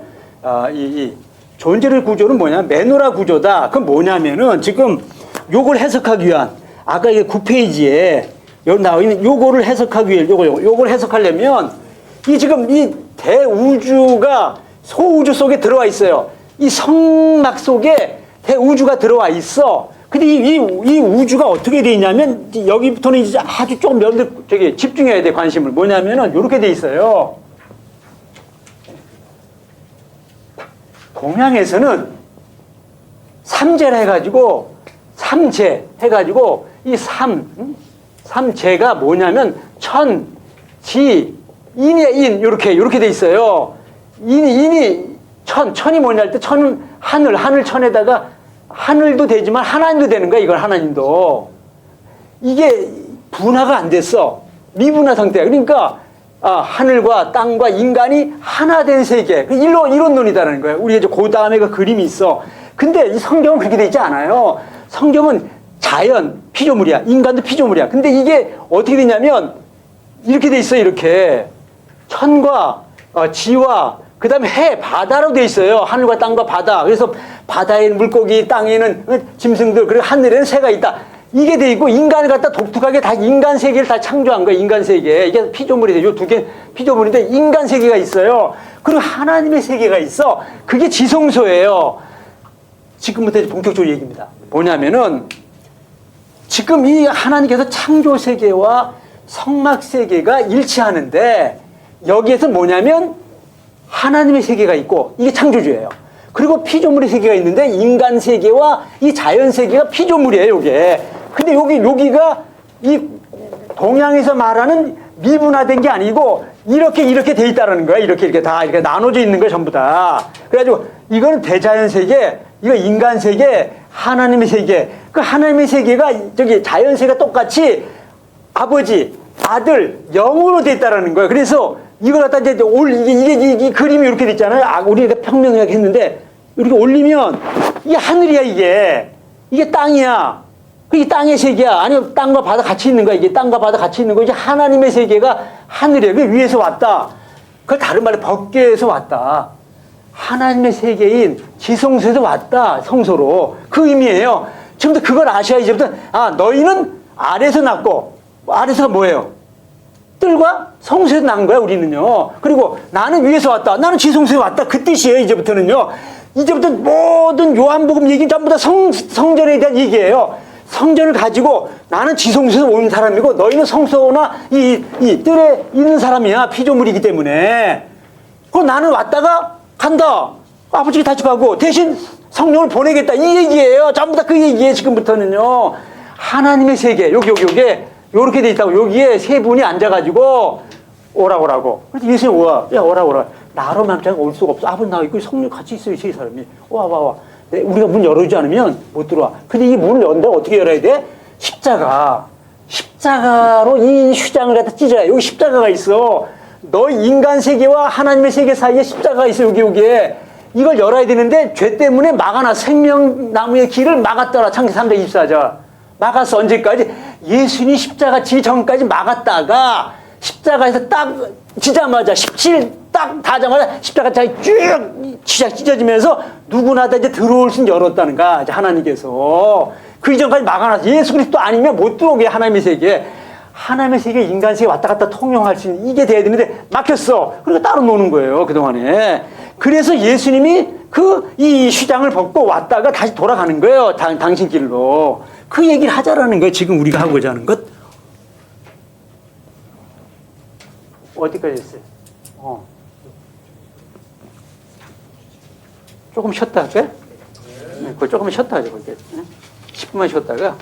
Speaker 3: 이 존재의 구조는 뭐냐? 메노라 구조다. 그건 뭐냐면은 지금 요걸 해석하기 위한, 아까 이게 9페이지에 여기 나와 있는 요거를 해석하기 위해, 요걸 해석하려면 지금 이 대우주가 소우주 속에 들어와 있어요. 이 성막 속에 대우주가 들어와 있어. 근데 이 우주가 어떻게 돼 있냐면, 여기부터는 이제 아주 조금 집중해야 돼, 관심을. 뭐냐면은, 요렇게 돼 있어요. 동양에서는 삼재라 해가지고, 이 삼재가 뭐냐면, 천, 지, 인의 인, 요렇게 돼 있어요. 천이 뭐냐 할 때, 천은 하늘천에다가 하늘도 되지만 하나님도 되는 거야. 이걸 하나님도. 이게 분화가 안 됐어. 미분화 상태야. 그러니까 하늘과 땅과 인간이 하나 된 세계. 이론론이다라는 거야. 우리 이제 그 다음에 그 그림이 있어. 근데 이 성경은 그렇게 돼 있지 않아요. 성경은 자연 피조물이야. 인간도 피조물이야. 근데 이게 어떻게 되냐면 이렇게 돼 있어. 이렇게 천과 지와 그 다음에 해, 바다로 돼 있어요. 하늘과 땅과 바다. 그래서 바다에는 물고기, 땅에는 짐승들, 그리고 하늘에는 새가 있다. 이게 돼 있고 인간을 갖다 독특하게 다 인간 세계를 다 창조한 거예요. 인간 세계. 이게 피조물이에요. 요 두 개 피조물인데 인간 세계가 있어요. 그리고 하나님의 세계가 있어. 그게 지성소예요. 지금부터 이제 본격적으로 얘기입니다. 뭐냐면은 지금 이 하나님께서 창조 세계와 성막 세계가 일치하는데 여기에서 뭐냐면 하나님의 세계가 있고 이게 창조주예요. 그리고 피조물의 세계가 있는데 인간 세계와 이 자연 세계가 피조물이에요, 이게. 근데 여기가 이 동양에서 말하는 미분화된 게 아니고 이렇게 돼 있다라는 거야. 이렇게 다 이렇게 나눠져 있는 거야, 전부 다. 그래가지고 이거는 대자연 세계, 이거 인간 세계, 하나님의 세계. 그 하나님의 세계가 저기 자연 세계가 똑같이 아버지, 아들, 영으로 돼 있다라는 거야. 그래서 이걸 갖다 이제 이게 그림이 이렇게 돼 있잖아요. 우리가 평면하게 했는데 이렇게 올리면 이게 하늘이야, 이게 땅이야. 이게 땅의 세계야. 아니면 땅과 바다 같이 있는 거야. 이게 땅과 바다 같이 있는 거. 이제 하나님의 세계가 하늘이야. 그 위에서 왔다. 그걸 다른 말로 법계에서 왔다. 하나님의 세계인 지성소에서 왔다. 성소로. 그 의미예요. 지금부터 그걸 아셔야 이제부터 너희는 아래에서 났고 아래에서가 뭐예요? 뜰과 성소에서 난 거야, 우리는요. 그리고 나는 위에서 왔다. 나는 지성소에 왔다. 그 뜻이에요, 이제부터는요. 이제부터 모든 요한복음 얘기는 전부 다 성전에 대한 얘기예요. 성전을 가지고 나는 지성소에서 온 사람이고 너희는 성소나 이 뜰에 있는 사람이야. 피조물이기 때문에. 그럼 나는 왔다가 간다. 아버지가 다시 가고 대신 성령을 보내겠다. 이 얘기예요. 전부 다 그 얘기예요, 지금부터는요. 하나님의 세계, 요게 요렇게 돼 있다고. 여기에 세 분이 앉아가지고 오라고. 그래서 예수님 오라. 나로만 그냥 올 수가 없어. 아버지 나와 있고 성령 같이 있어요, 세 사람이. 와. 우리가 문 열어주지 않으면 못 들어와. 근데 이 문을 연다 어떻게 열어야 돼? 십자가로 이 휘장을 갖다 찢어야. 여기 십자가가 있어. 너 인간 세계와 하나님의 세계 사이에 십자가가 있어. 여기에. 이걸 열어야 되는데 죄 때문에 막아놔. 생명나무의 길을 막았더라. 창세기 3장 24절. 막았어. 언제까지? 예수님이 십자가 지기 전까지 막았다가 십자가에서 딱 지자마자 17 딱 다자마자 십자가 쭉 찢어지면서 누구나 다 이제 들어올 수 열었다는 거야. 이제 하나님께서. 그 이전까지 막아놨어. 예수 그리스도 아니면 못 들어오게 하나님의 세계에. 하나님의 세계, 인간 세계 왔다 갔다 통용할 수 있는 이게 돼야 되는데 막혔어. 그러니까 따로 노는 거예요, 그동안에. 그래서 예수님이 이 휘장을 벗고 왔다가 다시 돌아가는 거예요. 당신 길로. 그 얘기를 하자라는 거예요. 지금 우리가 하고자 하는 것. 어디까지 했어요? 조금 쉬었다 할까요? 네, 그거 조금 쉬었다 하죠. 10분만 쉬었다가.